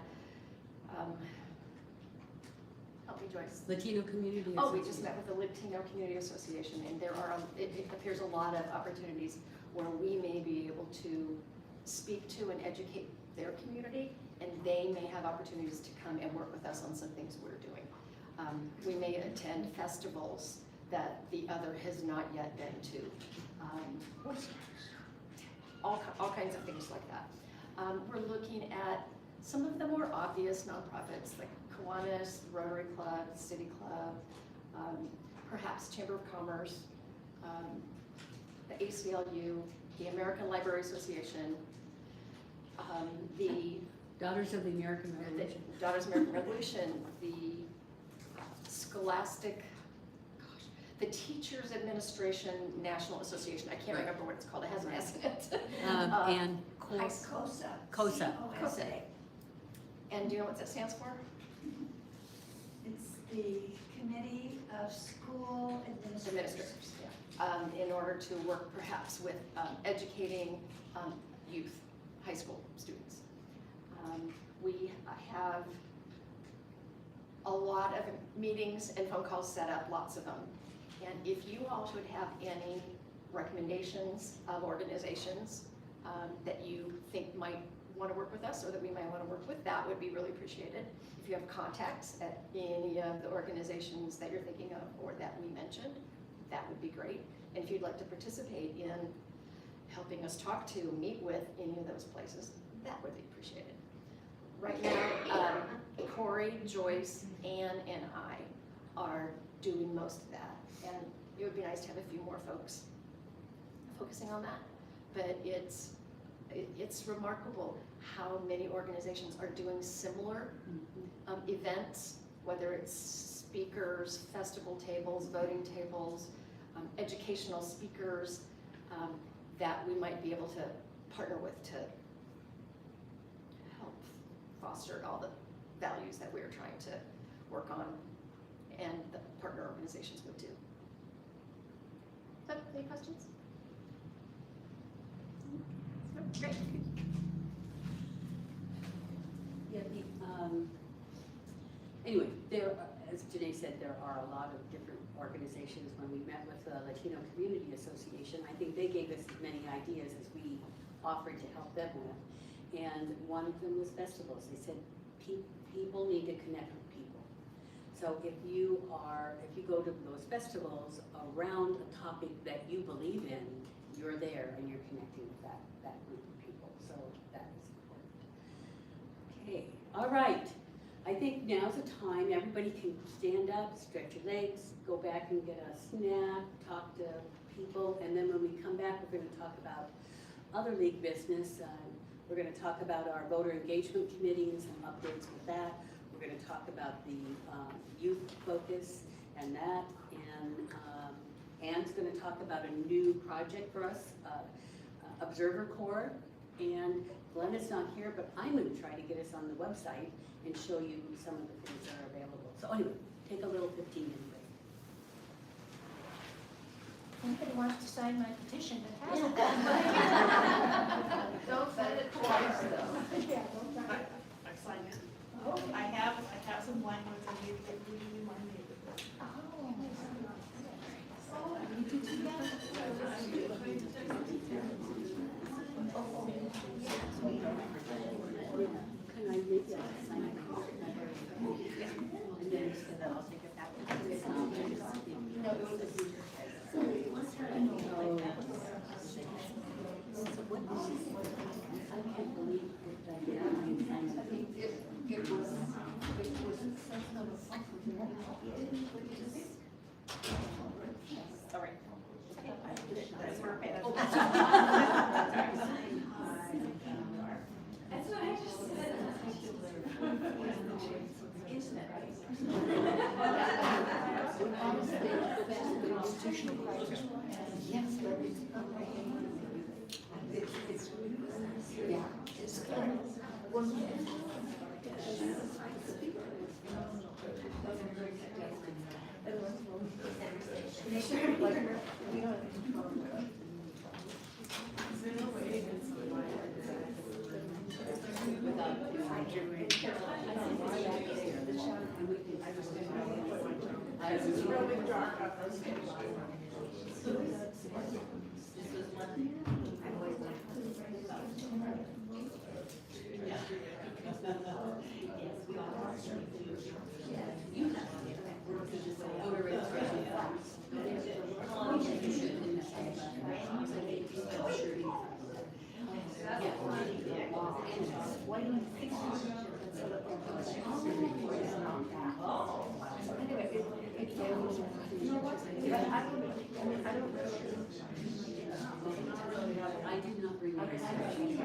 help me Joyce.
Latino Community
Oh, we just
Association.
met with the Latino Community Association, and there are, it appears a lot of opportunities where we may be able to speak to and educate their community, and they may have opportunities to come and work with us on some things we're doing. We may attend festivals that the other has not yet been to. All kinds of things like that. We're looking at some of the more obvious nonprofits like Kiwanis, Rotary Club, City Club, perhaps Chamber of Commerce, the ACLU, the American Library Association, the
Daughters of the American Revolution.
Daughters of the American Revolution, the Scholastic, the Teachers Administration National Association. I can't
Right.
remember what it's called. It has an S in it.
And
COSA.
COSA.
COSA. And do you know what that stands for?
It's the Committee of School Administrators.
In order to work perhaps with educating youth, high school students. We have a lot of meetings and phone calls set up, lots of them. And if you all should have any recommendations of organizations that you think might want to work with us or that we might want to work with, that would be really appreciated. If you have contacts at any of the organizations that you're thinking of or that we mentioned, that would be great. And if you'd like to participate in helping us talk to, meet with any of those places, that would be appreciated. Right now, Corey, Joyce, Ann, and I are doing most of that. And it would be nice to have a few more folks focusing on that. But it's remarkable how many organizations are doing similar events, whether it's speakers, festival tables, voting tables, educational speakers, that we might be able to partner with to help foster all the values that we're trying to work on, and the partner organizations would do. So, any questions?
Great.
Yeah, anyway, there, as Janae said, there are a lot of different organizations. When we met with the Latino Community Association, I think they gave us as many ideas as we offered to help them with. And one of them was festivals. They said people need to connect with people. So if you go to those festivals around a topic that you believe in, you're there and you're connecting with that group of people. So that is important. Okay, all right. I think now's the time. Everybody can stand up, stretch your legs, go back and get a snack, talk to people, and then when we come back, we're going to talk about other league business. We're going to talk about our voter engagement committee and some updates with that. We're going to talk about the youth focus and that, and Anne's going to talk about a new project for us, Observer Corps, and Glenn is not here, but I'm going to try to get us on the website and show you some of the things that are available. So anyway, take a little 15-minute break.
Anybody wants to sign my petition that hasn't?
Don't send it twice, though.
Yeah, don't sign it.
I signed it.
Oh.
I have some blank ones I need to get rid of my neighborhood.
Oh, you did do that?
Can I read that? Sign it? And then so that I'll take it back. I can't believe that
Sorry.
That's perfect.
That's what I just said.
Institutional crisis. Yes. Yeah. It's good.
It's really dark up there.
voter registration forms. You should in this case. I did not bring my registration.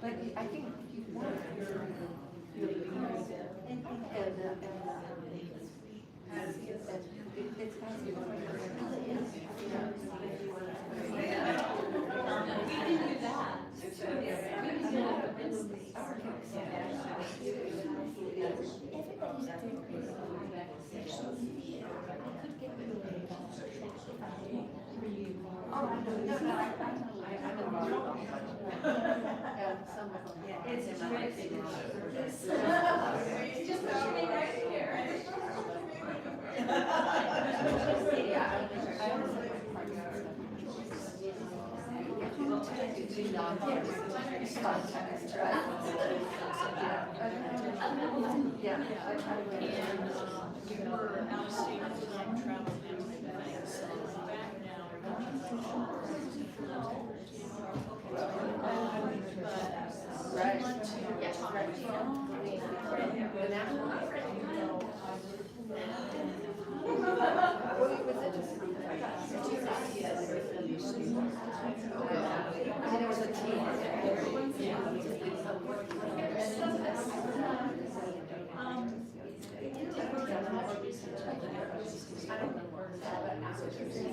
But I think if you want, it's kind of. It's just me right here.
There was a team.
Thank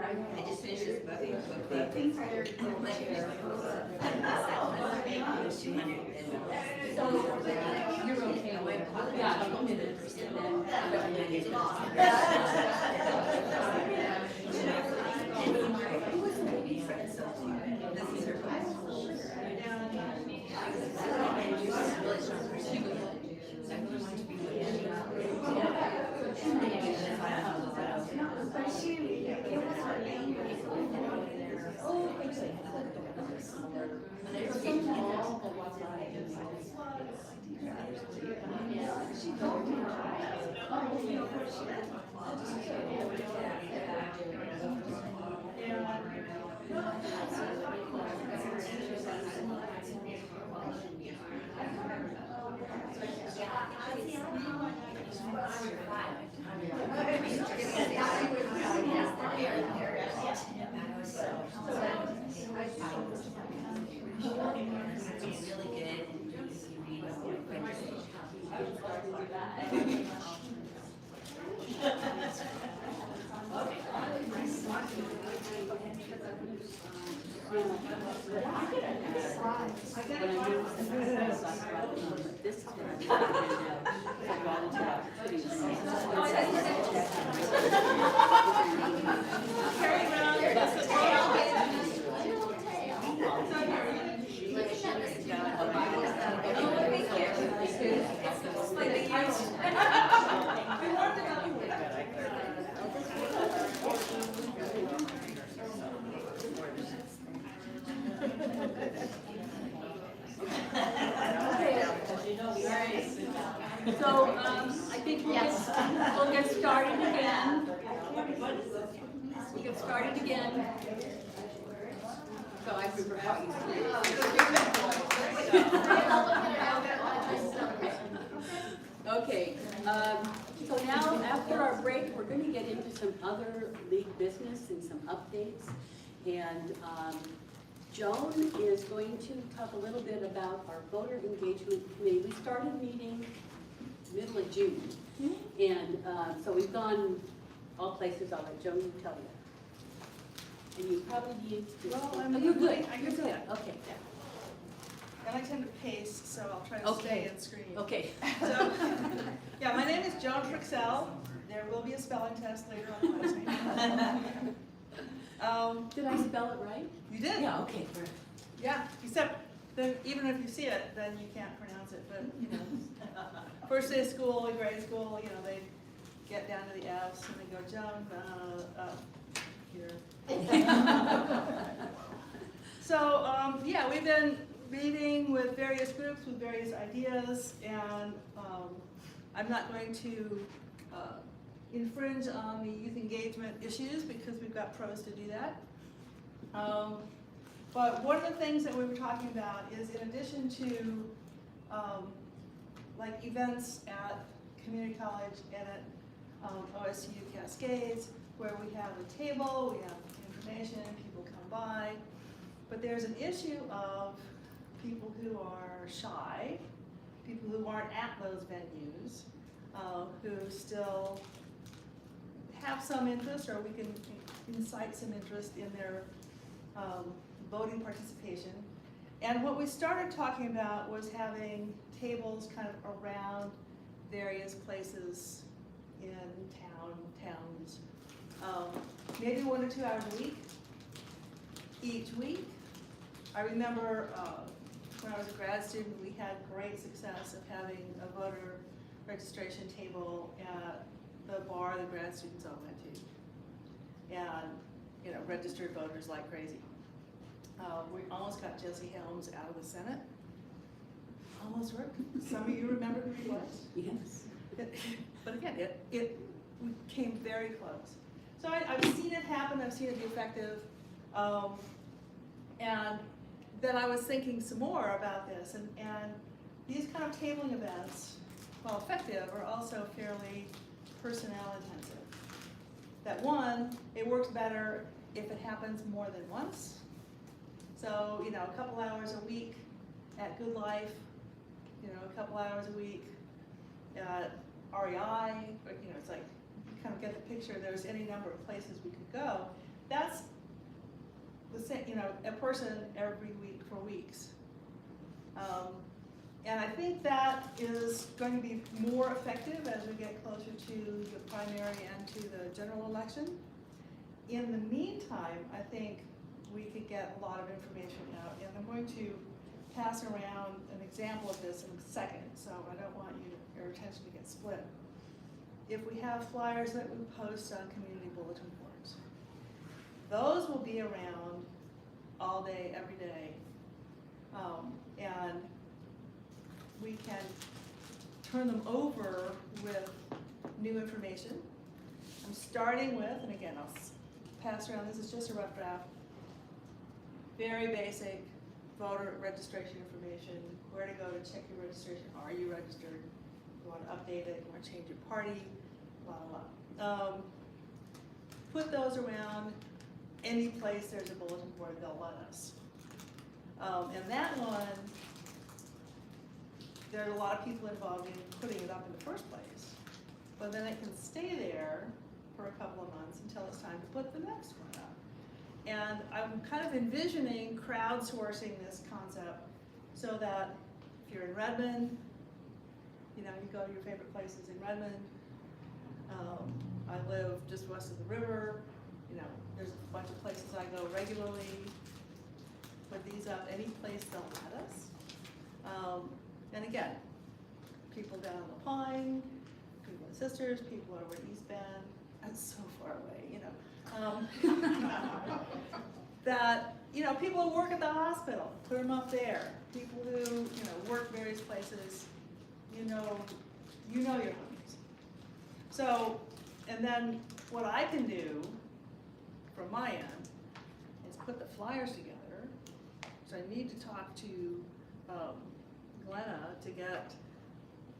I just finished this book.
You're okay with, yeah, 2 minutes, and then. So, I think we'll get started again. We'll get started again. So I prefer how you Okay, so now after our break, we're going to get into some other league business and some updates. And Joan is going to talk a little bit about our voter engagement committee. We started meeting middle of June. And so we've gone all places. I'll let Joan tell you. And you probably need to.
Well,
oh,
I'm
you're good.
good.
You're good. Okay.
And I tend to pace, so I'll try to stay in screen.
Okay.
So, yeah, my name is Joan Frixell. There will be a spelling test later on my last name.
Did I spell it right?
You did?
Yeah, okay.
Yeah, except then even if you see it, then you can't pronounce it, but, you know. First day of school, grade school, you know, they get down to the F's and they go, Joan, here. So, yeah, we've been meeting with various groups with various ideas, and I'm not going to infringe on the youth engagement issues because we've got pros to do that. But one of the things that we were talking about is, in addition to like events at community college and at OSU Cascades, where we have a table, we have information, people come by, but there's an issue of people who are shy, people who aren't at those venues, who still have some interest, or we can incite some interest in their voting participation. And what we started talking about was having tables kind of around various places in towns, maybe 1 or 2 hours a week, each week. I remember when I was a grad student, we had great success of having a voter registration table at the bar the grad students all went to. And, you know, registered voters like crazy. We almost got Jesse Helms out of the Senate. Almost worked. Some of you remember who he was?
Yes.
But again, it came very close. So I've seen it happen, I've seen it be effective. And then I was thinking some more about this, and these kind of tabling events, while effective, are also fairly personnel intensive. That one, it works better if it happens more than once. So, you know, a couple hours a week at Good Life, you know, a couple hours a week at REI, but, you know, it's like, you kind of get the picture, there's any number of places we could go. That's the same, you know, a person every week for weeks. And I think that is going to be more effective as we get closer to the primary and to the general election. In the meantime, I think we could get a lot of information out, and I'm going to pass around an example of this in a second, so I don't want your attention to get split. If we have flyers that we post on community bulletin boards, those will be around all day, every day, and we can turn them over with new information. I'm starting with, and again, I'll pass around, this is just a rough draft, very basic voter registration information, where to go to check your registration, are you registered, you want to update it, you want to change your party, blah, blah, blah. Put those around any place there's a bulletin board, they'll let us. And that one, there are a lot of people involved in putting it up in the first place, but then it can stay there for a couple of months until it's time to put the next one up. And I'm kind of envisioning crowdsourcing this concept so that if you're in Redmond, you know, you go to your favorite places in Redmond. I live just west of the river. You know, there's a bunch of places I go regularly. Put these up any place they'll let us. And again, people down in La Pine, people in Sisters, people over in East Bend. That's so far away, you know. That, you know, people who work at the hospital, put them up there. People who, you know, work various places, you know your homies. So, and then what I can do from my end is put the flyers together. So I need to talk to Glenna to get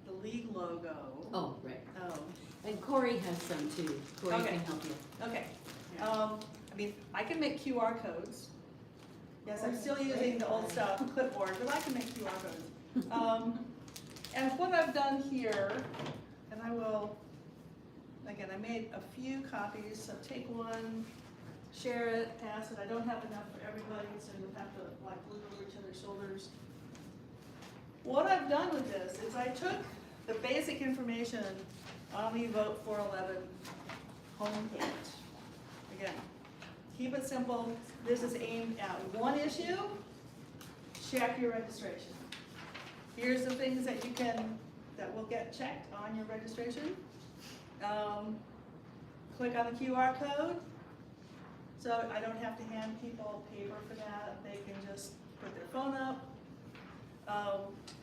the league logo.
Oh, right. And Corey has some too. Corey
Okay.
can help you.
Okay. I mean, I can make QR codes. Yes, I'm still using the old style clipboard, but I can make QR codes. And what I've done here, and I will, again, I made a few copies, so take one, share it, pass it. I don't have enough for everybody, so you'll have to like look over each other's shoulders. What I've done with this is I took the basic information on the Vote 411 homepage. Again, keep it simple. This is aimed at one issue. Check your registration. Here's the things that you can, that will get checked on your registration. Click on the QR code. So I don't have to hand people paper for that. They can just put their phone up.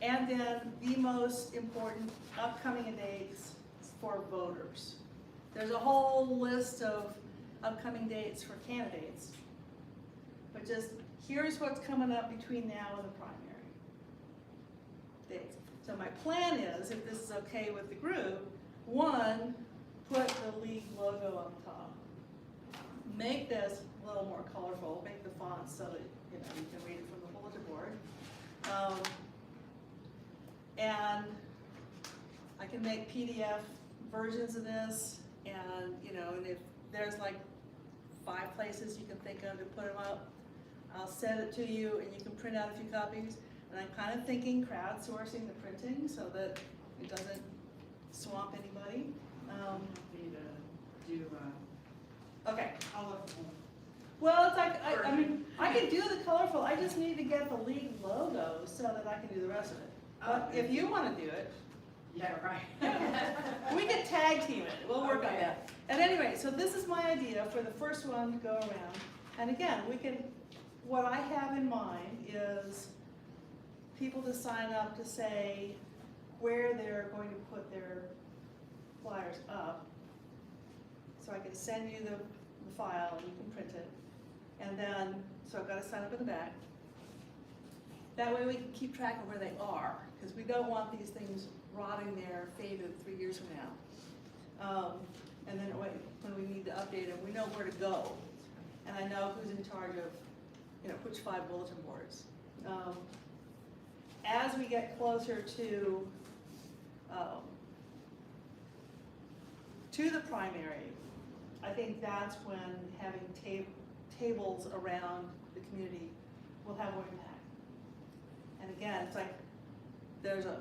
And then the most important upcoming dates for voters. There's a whole list of upcoming dates for candidates. But just, here's what's coming up between now and the primary dates. So my plan is, if this is okay with the group, one, put the league logo on top. Make this a little more colorful, make the font so that you can read it from the bulletin board. And I can make PDF versions of this, and and if there's like 5 places you can think of to put them up, I'll send it to you and you can print out a few copies. And I'm kind of thinking crowdsourcing the printing so that it doesn't swamp anybody.
Happy to do
Okay.
colorful.
Well, it's like, I mean, I can do the colorful, I just need to get the league logo so that I can do the rest of it. But if you want to do it,
Yeah, right.
we can tag team it, we'll work on that. And anyway, so this is my idea for the first one to go around. And again, what I have in mind is people to sign up to say where they're going to put their flyers up. So I can send you the file and you can print it. And then, so I've got to sign up in the back. That way we can keep track of where they are, because we don't want these things rotting there, faded 3 years from now. And then when we need to update them, we know where to go. And I know who's in charge of, which 5 bulletin boards. As we get closer to the primary, I think that's when having tables around the community will have more impact. And again, it's like there's a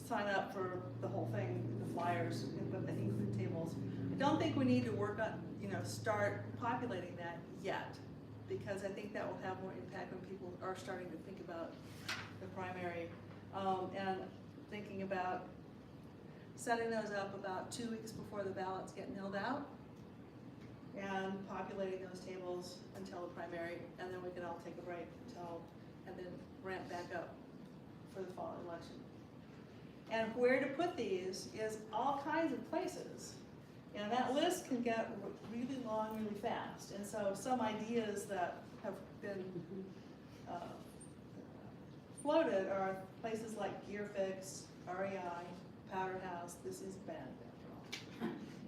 sign up for the whole thing, the flyers, but they include tables. I don't think we need to work on, start populating that yet, because I think that will have more impact when people are starting to think about the primary. And thinking about setting those up about 2 weeks before the ballots get mailed out, and populating those tables until the primary, and then we can all take a break and then ramp back up for the fall election. And where to put these is all kinds of places. And that list can get really long really fast. And so some ideas that have been floated are places like Gear Fix, REI, Powder House. This is bad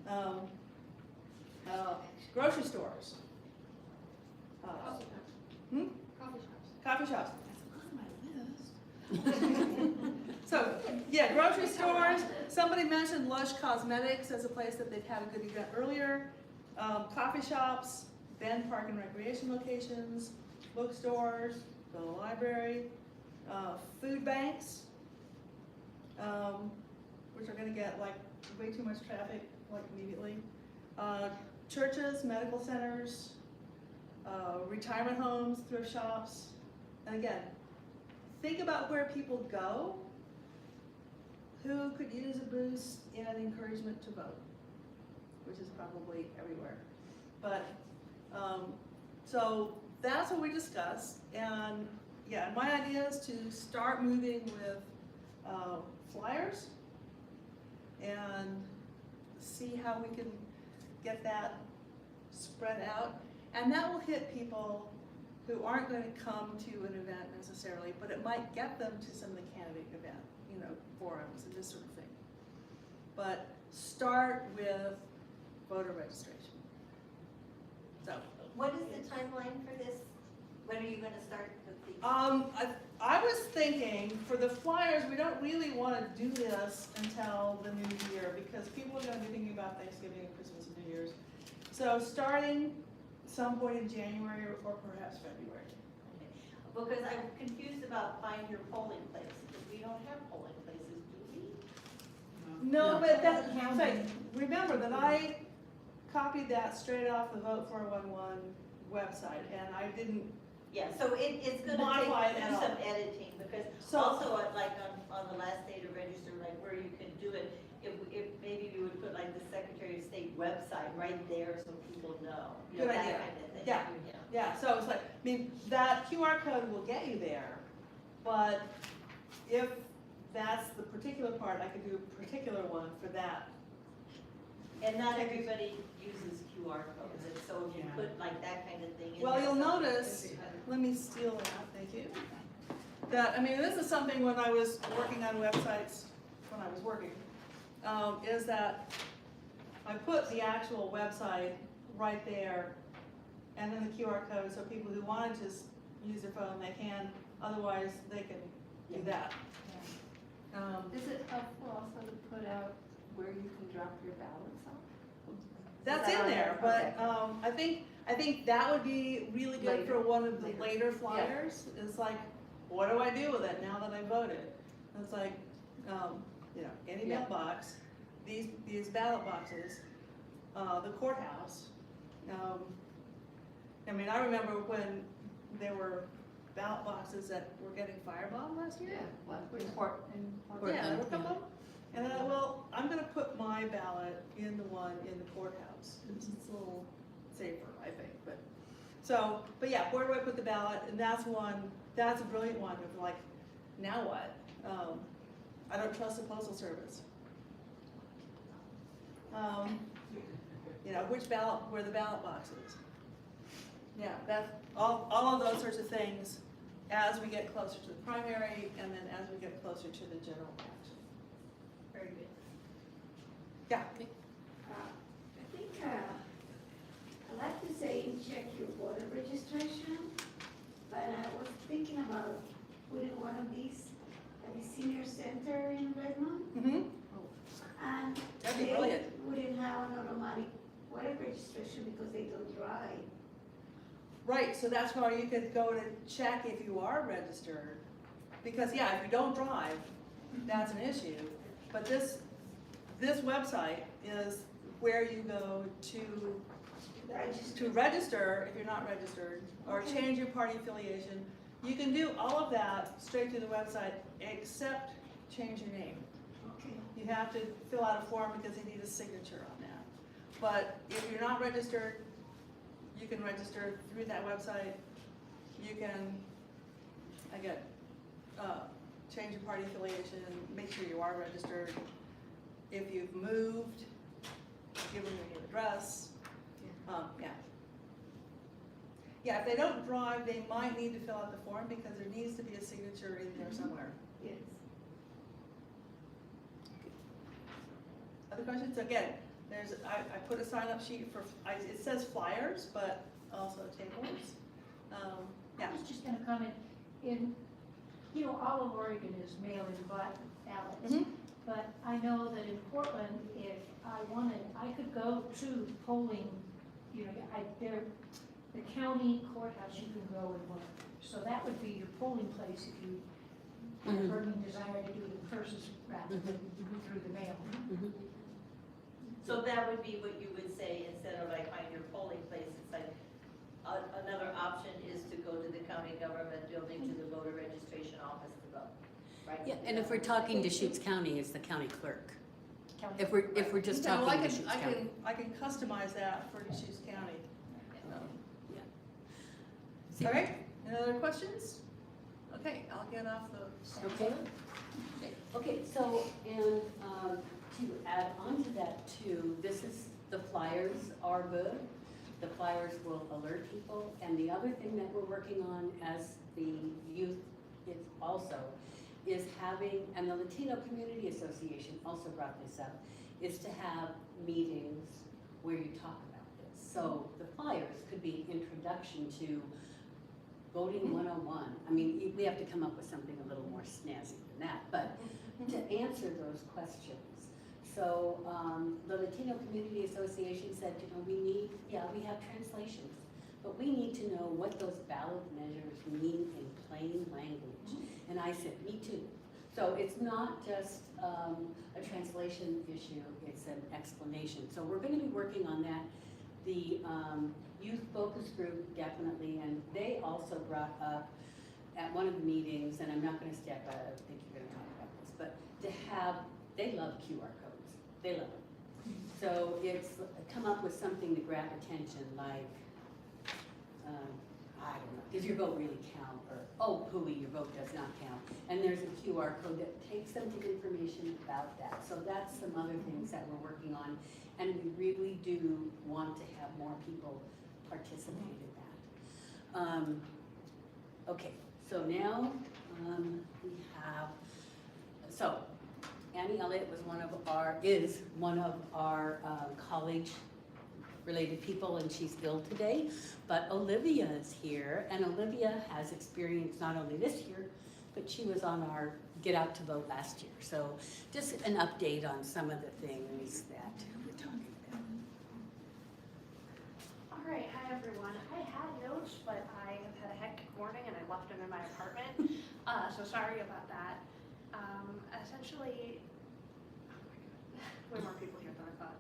after all. Grocery stores. Coffee shops. That's on my list. So, yeah, grocery stores. Somebody mentioned Lush Cosmetics as a place that they've had a good event earlier. Coffee shops, Bend Park and Recreation locations, bookstores, the library, food banks, which are gonna get like way too much traffic like immediately. Churches, medical centers, retirement homes, thrift shops. And again, think about where people go who could use a boost in encouragement to vote, which is probably everywhere. But, so that's what we discussed. And yeah, my idea is to start moving with flyers and see how we can get that spread out. And that will hit people who aren't going to come to an event necessarily, but it might get them to some of the candidate event, forums and this sort of thing. But start with voter registration. So,
What is the timeline for this When are you gonna start with these?
I was thinking, for the flyers, we don't really wanna do this until the new year, because people are gonna be thinking about Thanksgiving and Christmas and New Year's. So starting some point in January or perhaps February.
Okay. Because I'm confused about find your polling place, because we don't have polling places, do we?
No, but that's,
How
say,
many?
remember that I copied that straight off the Vote 411 website, and I didn't,
Yeah, so it's gonna
Modify it
take
at
do
all.
some editing, because
so,
also like on the last day to register, like where you can do it, if maybe we would put like the Secretary of State website right there so people know, you know,
Good
that
idea.
kind of thing.
Yeah. yeah, so it's like, I mean, that QR code will get you there, but if that's the particular part, I could do a particular one for that.
And not everybody uses QR codes, and so if you
Yeah.
put like that kind of thing in.
Well,
there,
you'll
something-
notice, let me steal that, thank you. That, I mean, this is something when I was working on websites, when I was working, is that I put the actual website right there, and then the QR code, so people who wanted to use their phone, they can, otherwise they can do that.
Is it helpful also to put out where you can drop your ballots off?
That's
Is that
in
on
there,
there?
but, I think that would be really good for
Later.
one of the
Later.
later flyers, it's like, what do I do with it now that I voted? It's like, any
Yeah.
mailbox, these ballot boxes, the courthouse. I mean, I remember when there were ballot boxes that were getting firebombed last year. Yeah, there were a couple of them. And then, I'm gonna put my ballot in the one in the courthouse, it's a little safer, I think, but yeah, where do I put the ballot? And that's a brilliant one, of like, now what? I don't trust the postal service. Which ballot, where the ballot box is. Yeah, that's, all of those sorts of things as we get closer to the primary and then as we get closer to the general election.
Very good.
Yeah.
I think, I'd like to say check your voter registration, but I was thinking about putting one of these at the senior center in Redmond,
Mm-hmm.
and
That'd be
they
brilliant.
wouldn't have an automatic voter registration because they don't drive.
Right, so that's where you could go to check if you are registered, because yeah, if you don't drive, that's an issue. But this website is where you go to register if you're not registered, or
Okay.
change your party affiliation. You can do all of that straight through the website, except change your name.
Okay.
You have to fill out a form because you need a signature on that. But if you're not registered, you can register through that website. You can, change your party affiliation, make sure you are registered. If you've moved, give them your new address. Yeah. Yeah, if they don't drive, they might need to fill out the form because there needs to be a signature in there somewhere.
Yes.
Other questions? Again, I put a sign-up sheet for, it says flyers, but also tables. Yeah.
I was just gonna comment, all of Oregon is mail-in ballots.
Mhm.
But I know that in Portland, if I wanted, I could go to polling, the county courthouse, you can go and vote. So that would be your polling place if you had a burning desire to do it in person rather than through the mail.
So that would be what you would say, instead of like find your polling place, it's like, another option is to go to the county government building to the voter registration office to vote, right?
Yeah, and if we're talking Deschutes County, it's the county clerk.
County-
If we're just
No,
talking Deschutes
I
County.
can customize that for Deschutes County.
See-
All right, any other questions? Okay, I'll get off the.
Okay. Okay, so, and, to add on to that too, the flyers are good. The flyers will alert people, and the other thing that we're working on as the youth is having, and the Latino Community Association also brought this up, is to have meetings where you talk about this. So the flyers could be introduction to voting 101. I mean, we have to come up with something a little more snazzy than that, but to answer those questions. So the Latino Community Association said, you know, we have translations, but we need to know what those ballot measures mean in plain language. And I said, me too. So it's not just a translation issue, it's an explanation. So we're going to be working on that. The youth focus group definitely, and they also brought up at one of the meetings, and I'm not going to step out, I think you're going to talk about this, but to have, they love QR codes. They love it. So it's come up with something to grab attention, like, I don't know, does your vote really count? Or, oh, pooey, your vote does not count. And there's a QR code that takes them to information about that. So that's some other things that we're working on. And we really do want to have more people participate in that. Okay, so now we have, so Annie Elliott is one of our college-related people, and she's ill today. But Olivia is here, and Olivia has experience not only this year, but she was on our Get Out to Vote last year. So just an update on some of the things that we're talking about.
All right, hi everyone. I had notes, but I have had a hectic morning and I left them in my apartment. So sorry about that. Essentially, oh my god, way more people here than I thought.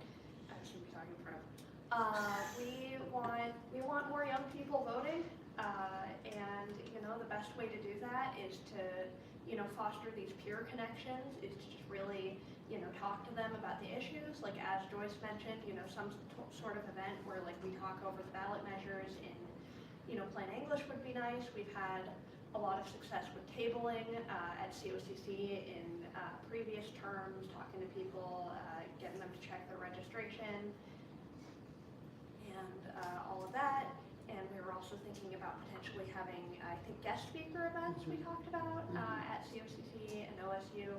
I should be talking forever. We want more young people voting, and you know the best way to do that is to foster these peer connections. Is to just really talk to them about the issues. Like as Joyce mentioned, some sort of event where like we talk over the ballot measures in plain English would be nice. We've had a lot of success with tabling at COCC in previous terms, talking to people, getting them to check their registration, and all of that. And we were also thinking about potentially having, I think, guest speaker events we talked about at COCC and OSU.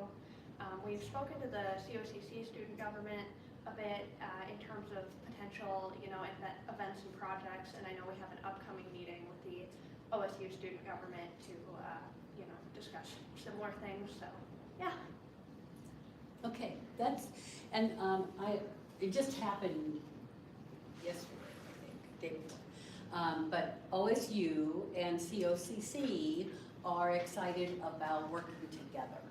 We've spoken to the COCC student government a bit in terms of potential, events and projects, and I know we have an upcoming meeting with the OSU student government to, discuss similar things. So, yeah.
Okay, it just happened yesterday, I think, day before. But OSU and COCC are excited about working together.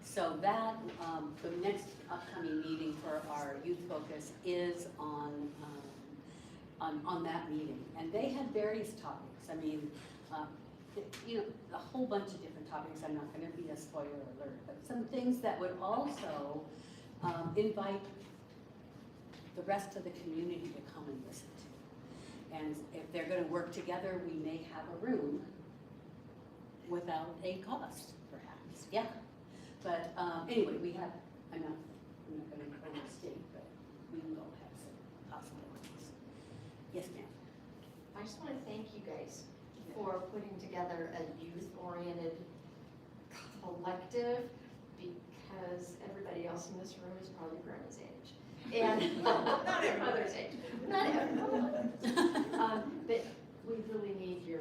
So that, the next upcoming meeting for our youth focus is on that meeting. And they had various topics. I mean, a whole bunch of different topics. I'm not going to be a spoiler alert, but some things that would also invite the rest of the community to come and listen to. And if they're going to work together, we may have a room without a cost, perhaps. Yeah. But anyway, I'm not going to overstate, but we will have some possibilities. Yes, ma'am.
I just want to thank you guys for putting together a youth-oriented collective, because everybody else in this room is probably Grandma's age. And not everybody's age. Not everyone. But we really need your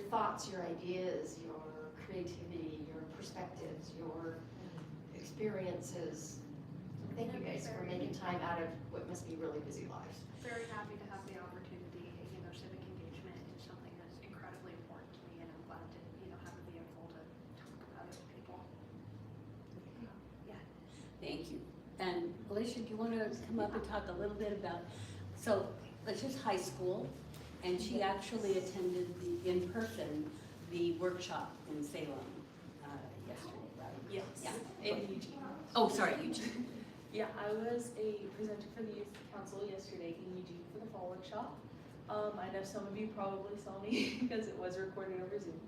thoughts, your ideas, your creativity, your perspectives, your experiences. Thank you guys for making time out of what must be really busy lives.
Very happy to have the opportunity. Civic engagement is something that's incredibly important to me, and I'm glad to have a vehicle to talk about it with people. Yeah.
Thank you. And Alicia, do you want to come up and talk a little bit about, so Alicia's high school, and she actually attended in person the workshop in Salem yesterday, right?
Yes,
Yeah.
in Eugene.
Oh, sorry, Eugene.
Yeah, I was a presenter for the Youth Council yesterday in Eugene for the fall workshop. I know some of you probably saw me because it was recorded over Zoom.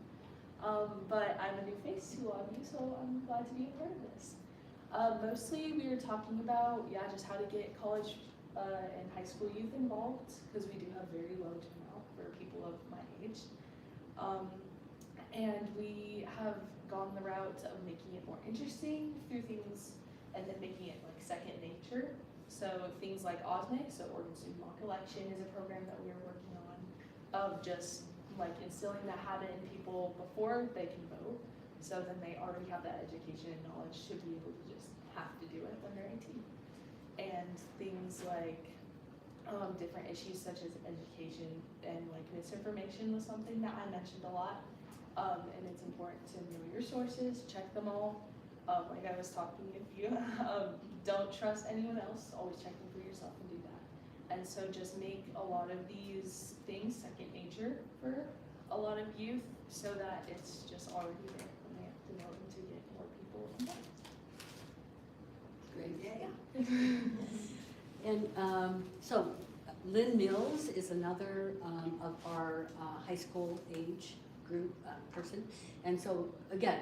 But I'm a new face to a lot of you, so I'm glad to be a part of this. Mostly we were talking about, just how to get college and high school youth involved, because we do have very low turnout for people of my age. And we have gone the route of making it more interesting through things and then making it like second nature. So things like OSME, so Oregon Student Law Collection, is a program that we are working on of just like instilling that habit in people before they can vote, so then they already have that education and knowledge to be able to just have to do it when they're 18. And things like different issues such as education and like misinformation was something that I mentioned a lot. And it's important to know your sources, check them all. Like I was talking with you, don't trust anyone else, always check them for yourself and do that. And so just make a lot of these things second nature for a lot of youth so that it's just already there when they have to vote and to get more people involved.
Great. And so Lynn Mills is another of our high school age group person. And so again,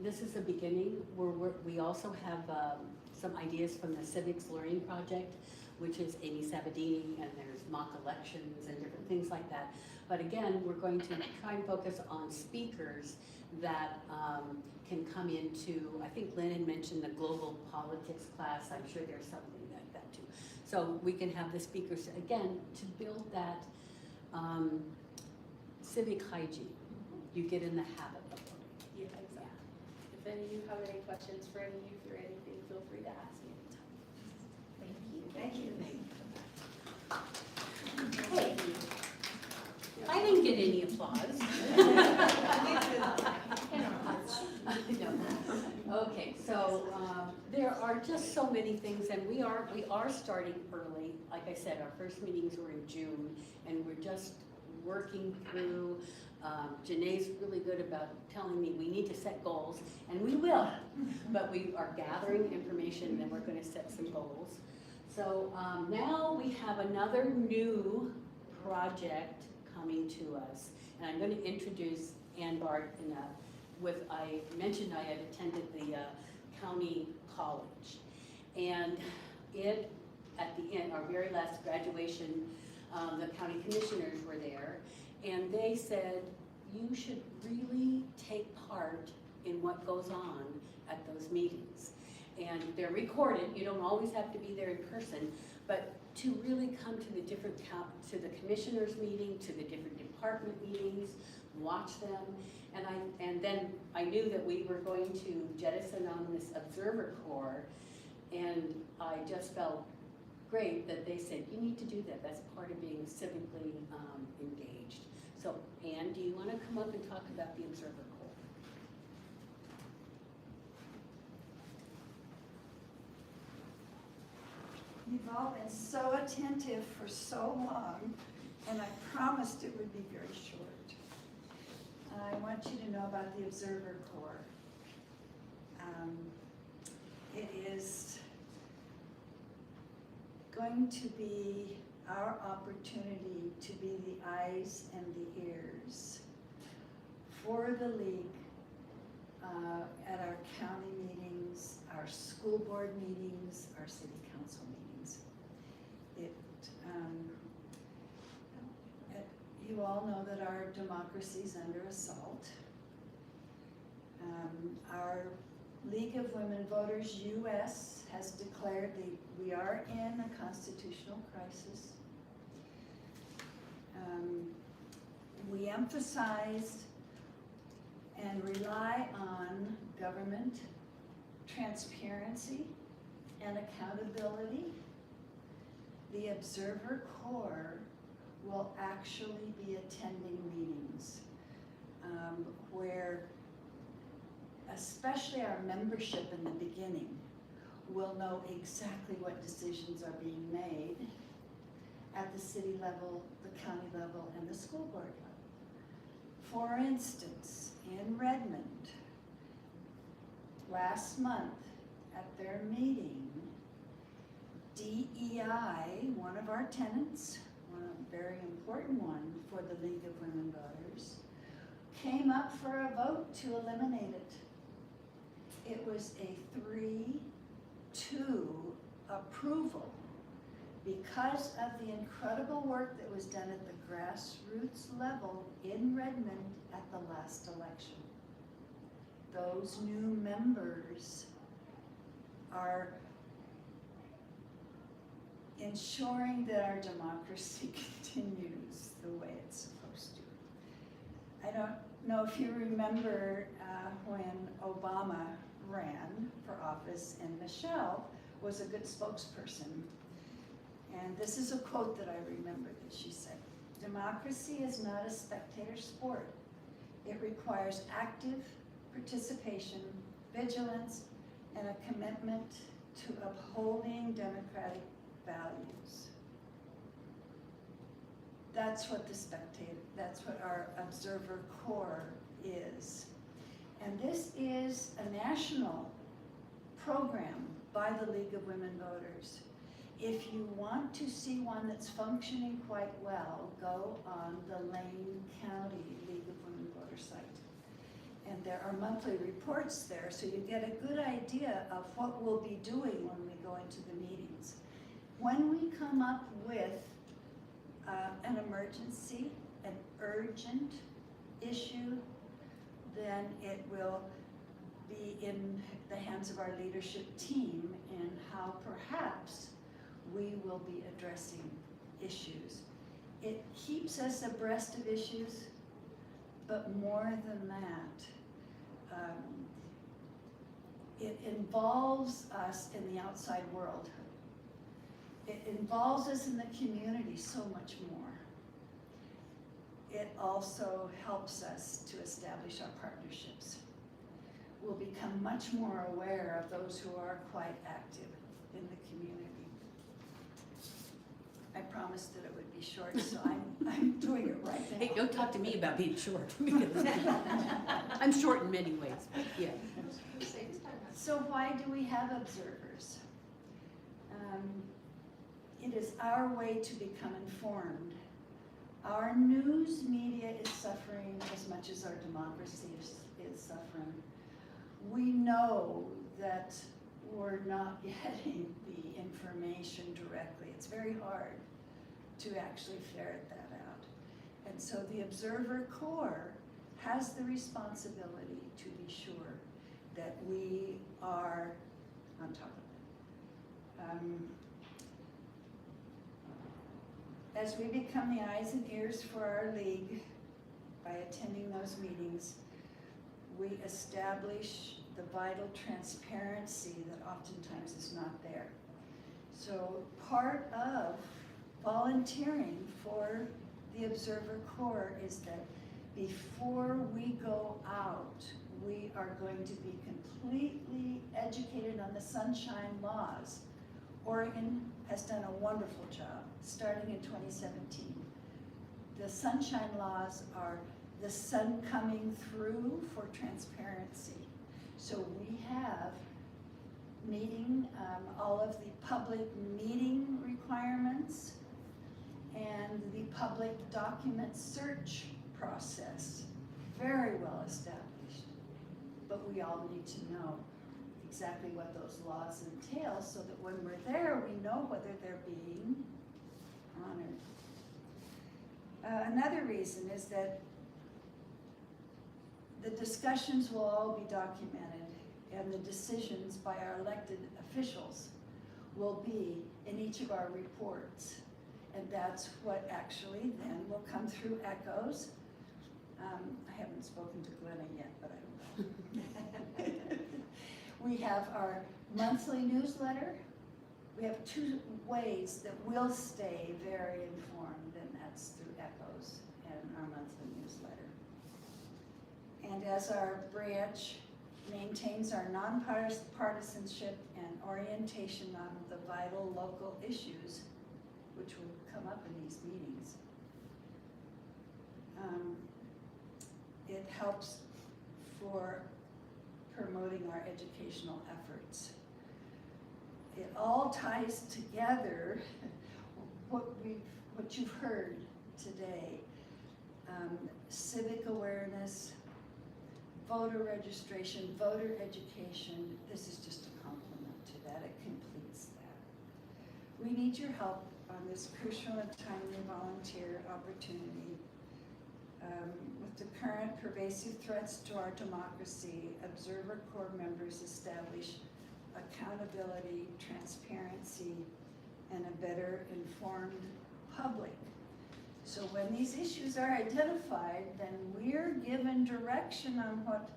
this is the beginning. We also have some ideas from the Civics Learning Project, which is Amy Sabadini, and there's mock elections and different things like that. But again, we're going to try and focus on speakers that can come into, I think Lynn had mentioned the global politics class. I'm sure there's something like that too. So we can have the speakers, again, to build that civic hygiene. You get in the habit of voting.
Yeah, exactly. If any of you have any questions for any youth or anything, feel free to ask me anytime.
Thank you.
Hey, I didn't get any applause. No. Okay, so there are just so many things, and we are starting early. Like I said, our first meetings were in June, and we're just working through. Janae's really good about telling me we need to set goals, and we will, but we are gathering information, and then we're going to set some goals. So now we have another new project coming to us, and I'm going to introduce Ann Bart I mentioned I had attended the county college, and at the end, our very last graduation, the county commissioners were there, and they said, you should really take part in what goes on at those meetings. And they're recorded, you don't always have to be there in person, but to really come to the to the commissioners meeting, to the different department meetings, watch them. And then I knew that we were going to jettison on this observer corps, and I just felt great that they said, you need to do that. That's part of being civically engaged. So Ann, do you want to come up and talk about the observer corps?
You've all been so attentive for so long, and I promised it would be very short. I want you to know about the Observer Corps. It is going to be our opportunity to be the eyes and the ears for the league at our county meetings, our school board meetings, our city council meetings. You all know that our democracy is under assault. Our League of Women Voters US has declared we are in a constitutional crisis. We emphasized and rely on government transparency and accountability. The Observer Corps will actually be attending meetings where especially our membership in the beginning will know exactly what decisions are being made at the city level, the county level, and the school board level. For instance, in Redmond, last month at their meeting, DEI, one of our tenants, a very important one for the League of Women Voters, came up for a vote to eliminate it. It was a 3-2 approval because of the incredible work that was done at the grassroots level in Redmond at the last election. Those new members are ensuring that our democracy continues the way it's supposed to. I don't know if you remember when Obama ran for office and Michelle was a good spokesperson. And this is a quote that I remember that she said, "Democracy is not a spectator sport. It requires active participation, vigilance, and a commitment to upholding democratic values." That's what that's what our Observer Corps is. And this is a national program by the League of Women Voters. If you want to see one that's functioning quite well, go on the Lane County League of Women Voters site. And there are monthly reports there, so you get a good idea of what we'll be doing when we go into the meetings. When we come up with an emergency, an urgent issue, then it will be in the hands of our leadership team and how perhaps we will be addressing issues. It keeps us abreast of issues, but more than that, it involves us in the outside world. It involves us in the community so much more. It also helps us to establish our partnerships. We'll become much more aware of those who are quite active in the community. I promised that it would be short, so I'm doing it right now.
Hey, don't talk to me about being short, because I'm short in many ways, but yeah.
So why do we have observers? It is our way to become informed. Our news media is suffering as much as our democracy is suffering. We know that we're not getting the information directly. It's very hard to actually ferret that out. And so the Observer Corps has the responsibility to be sure that we are on top of it. As we become the eyes and ears for our league by attending those meetings, we establish the vital transparency that oftentimes is not there. So part of volunteering for the Observer Corps is that before we go out, we are going to be completely educated on the sunshine laws. Oregon has done a wonderful job starting in 2017. The sunshine laws are the sun coming through for transparency. So we have meeting all of the public meeting requirements and the public document search process, very well established. But we all need to know exactly what those laws entail so that when we're there, we know whether they're being honored. Another reason is that the discussions will all be documented and the decisions by our elected officials will be in each of our reports. And that's what actually then will come through echoes. I haven't spoken to Glenna yet, but I will. We have our monthly newsletter. We have two ways that we'll stay very informed, and that's through echoes and our monthly newsletter. And as our branch maintains our nonpartisanship and orientation on the vital local issues, which will come up in these meetings, it helps for promoting our educational efforts. It all ties together what you've heard today. Civic awareness, voter registration, voter education. This is just a complement to that. It completes that. We need your help on this crucial and timely volunteer opportunity. With the current pervasive threats to our democracy, Observer Corps members establish accountability, transparency, and a better informed public. So when these issues are identified, then we're given direction on what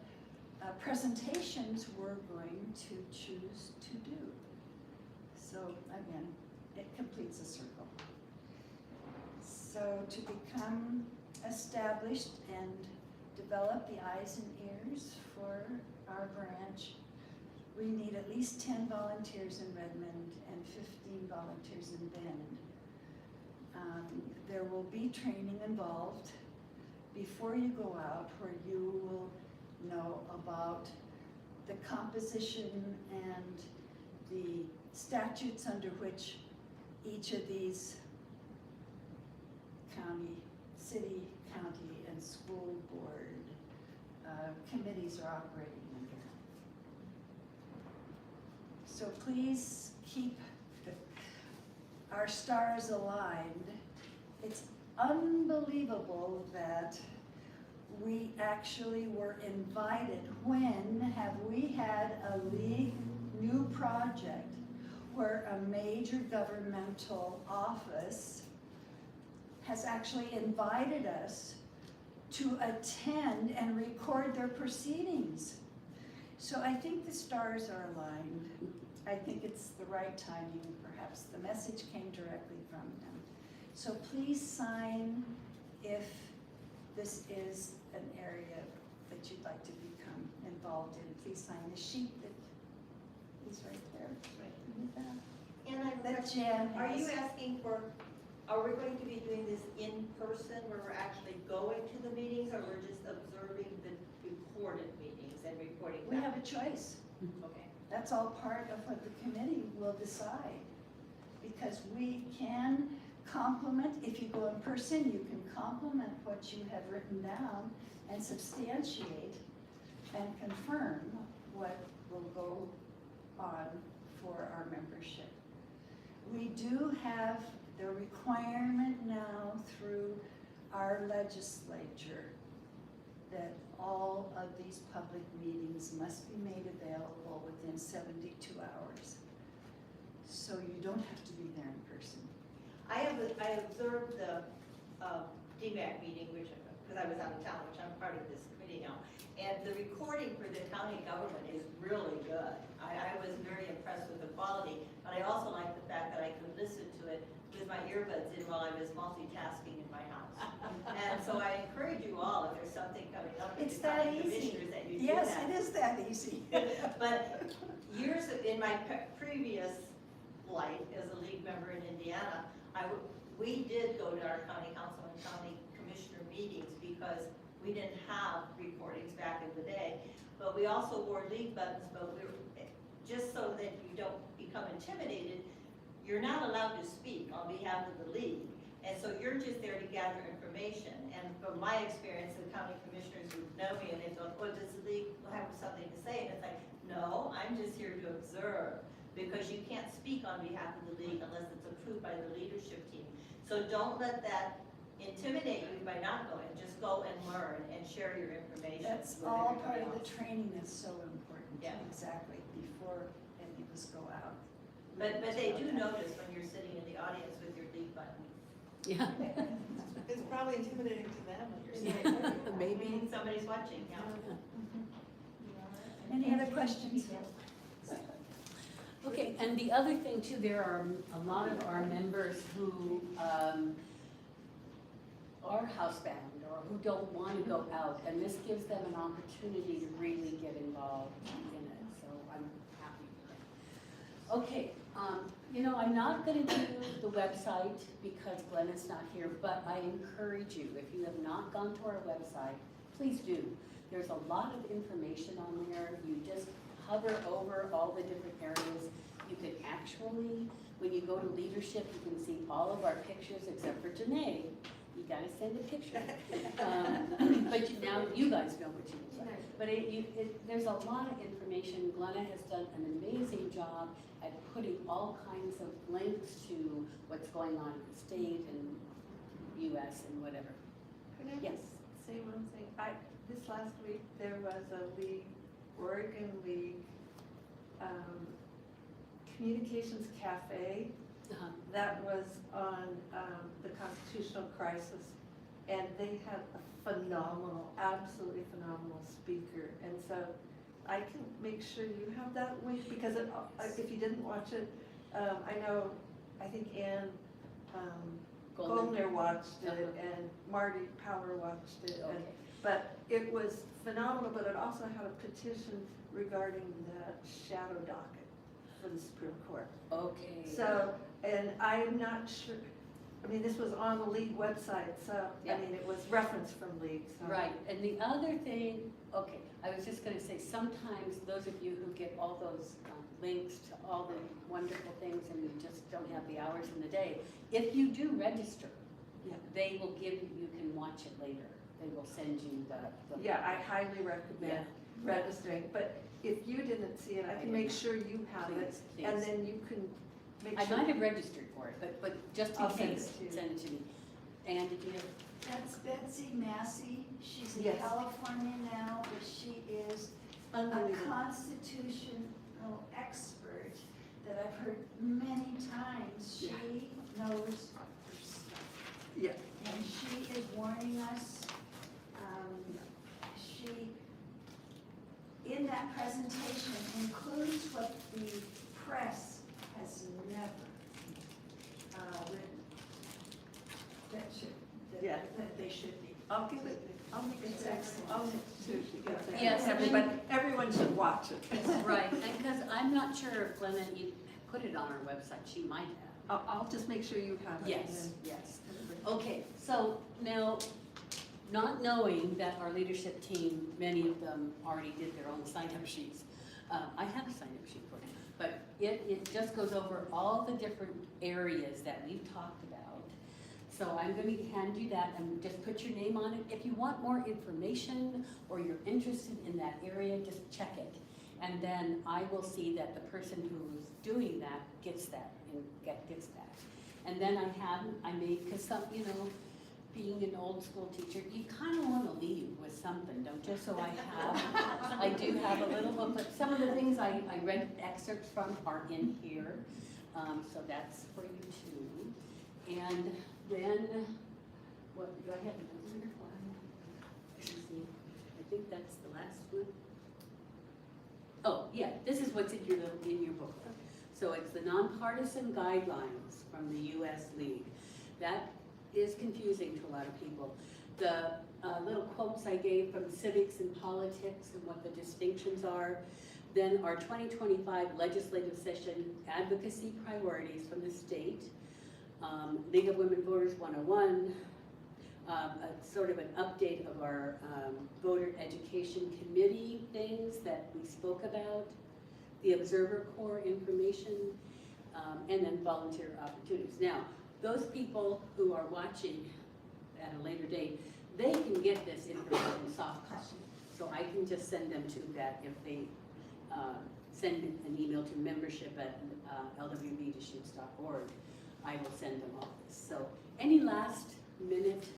presentations we're going to choose to do. So again, it completes a circle. So to become established and develop the eyes and ears for our branch, we need at least 10 volunteers in Redmond and 15 volunteers in Bend. There will be training involved before you go out, where you will know about the composition and the statutes under which each of these city, county, and school board committees are operating under. So please keep our stars aligned. It's unbelievable that we actually were invited. When have we had a league new project where a major governmental office has actually invited us to attend and record their proceedings? So I think the stars are aligned. I think it's the right timing. Perhaps the message came directly from them. So please sign if this is an area that you'd like to become involved in. Please sign the sheet that is right there.
And I'm,
That Jan
are you
has.
asking for, are we going to be doing this in person where we're actually going to the meetings, or we're just observing the recorded meetings and reporting
We
back?
have a choice.
Okay.
That's all part of what the committee will decide. Because we can complement, if you go in person, you can complement what you have written down and substantiate and confirm what will go on for our membership. We do have the requirement now through our legislature that all of these public meetings must be made available within 72 hours. So you don't have to be there in person.
I observed the DMAC meeting, which, because I was out of town, which I'm part of this committee now, and the recording for the county government is really good. I was very impressed with the quality, but I also like the fact that I could listen to it with my earbuds in while I was multitasking in my house. And so I encourage you all, if there's something coming up with
It's
the county
that easy.
commissioners, that you do
Yes,
that.
it is that easy.
But years in my previous life as a league member in Indiana, we did go to our county council and county commissioner meetings because we didn't have recordings back in the day. But we also wore league buttons, but we were, just so that you don't become intimidated, you're not allowed to speak on behalf of the league. And so you're just there to gather information. And from my experience, the county commissioners would know me and they thought, oh, does the league have something to say? And it's like, no, I'm just here to observe, because you can't speak on behalf of the league unless it's approved by the leadership team. So don't let that intimidate you by not going. Just go and learn and share your information.
That's
with
all part
everybody
of the
else.
training that's so important.
Yeah.
Exactly, before any of us go out.
But they do notice when you're sitting in the audience with your league button.
Yeah.
It's probably intimidating to them when you're
Yeah.
saying.
Maybe.
Somebody's watching, yeah.
Any other questions?
Okay, and the other thing too, there are a lot of our members who are housebound or who don't want to go out, and this gives them an opportunity to really get involved in it, so I'm happy with that. Okay, I'm not gonna do the website because Glenn is not here, but I encourage you, if you have not gone to our website, please do. There's a lot of information on there. You just hover over all the different areas. You can actually, when you go to leadership, you can see all of our pictures except for Janae. You gotta send a picture. But now you guys know what you look like. But there's a lot of information. Glenna has done an amazing job at putting all kinds of links to what's going on in the state and US and whatever.
Could I
Yes.
just say one thing? This last week, there was a league, Oregon League, Communications Cafe
Uh-huh.
That was on the constitutional crisis, and they had a phenomenal, absolutely phenomenal speaker. And so I can make sure you have that link, because if you didn't watch it, I think Ann Goldner watched it, and Marty Power watched it.
Okay.
But it was phenomenal, but it also had a petition regarding the shadow docket for the Supreme Court.
Okay.
So, and I'm not sure, I mean, this was on the league website, so,
Yeah.
I mean, it was referenced from league, so.
Right, and the other thing, okay, I was just gonna say, sometimes those of you who get all those links to all the wonderful things and you just don't have the hours in the day, if you do register,
Yeah.
they will give you can watch it later. They will send you the.
Yeah, I highly recommend registering, but if you didn't see it, I can make sure you have it,
Please,
and
please.
then you can make
I
sure.
might have registered for it, but just in
I'll send
case,
it to you.
send it to me. And did you have?
That's Betsy Massey. She's in
Yes.
California now, but she is a
Unbelievable.
constitutional expert that I've heard many times.
Yeah.
She knows her stuff.
Yeah.
And she is warning us. She, in that presentation, includes what the press has never written. That should,
Yeah.
that they should be.
I'll give it, I'll make
It's
it,
excellent.
I'll make sure you get that.
Yes,
Everyone should watch it.
Right, and because I'm not sure if Glenna, you put it on our website, she might have.
I'll just make sure you have it.
Yes, yes. Okay, so now, not knowing that our leadership team, many of them already did their own sign-up sheets. I have a sign-up sheet for you, but it just goes over all the different areas that we've talked about. So I'm going to hand you that and just put your name on it. If you want more information or you're interested in that area, just check it. And then I will see that the person who's doing that gets that and gets that. And then I made, because some, being an old school teacher, you kind of want to leave with something, don't you? So I do have a little booklet. Some of the things I read excerpts from are in here. So that's for you too. And then, what, do I have another one? Let me see. I think that's the last one. Oh, yeah, this is what's in your booklet. So it's the nonpartisan guidelines from the U.S. League. That is confusing to a lot of people. The little quotes I gave from civics and politics and what the distinctions are. Then our 2025 legislative session advocacy priorities from the state. League of Women Voters 101, sort of an update of our voter education committee things that we spoke about, the Observer Corps information, and then volunteer opportunities. Now, those people who are watching at a later date, they can get this information in soft copy. So I can just send them to that if they send an email to membership@lwvdeschutes.org. I will send them all this. So any last minute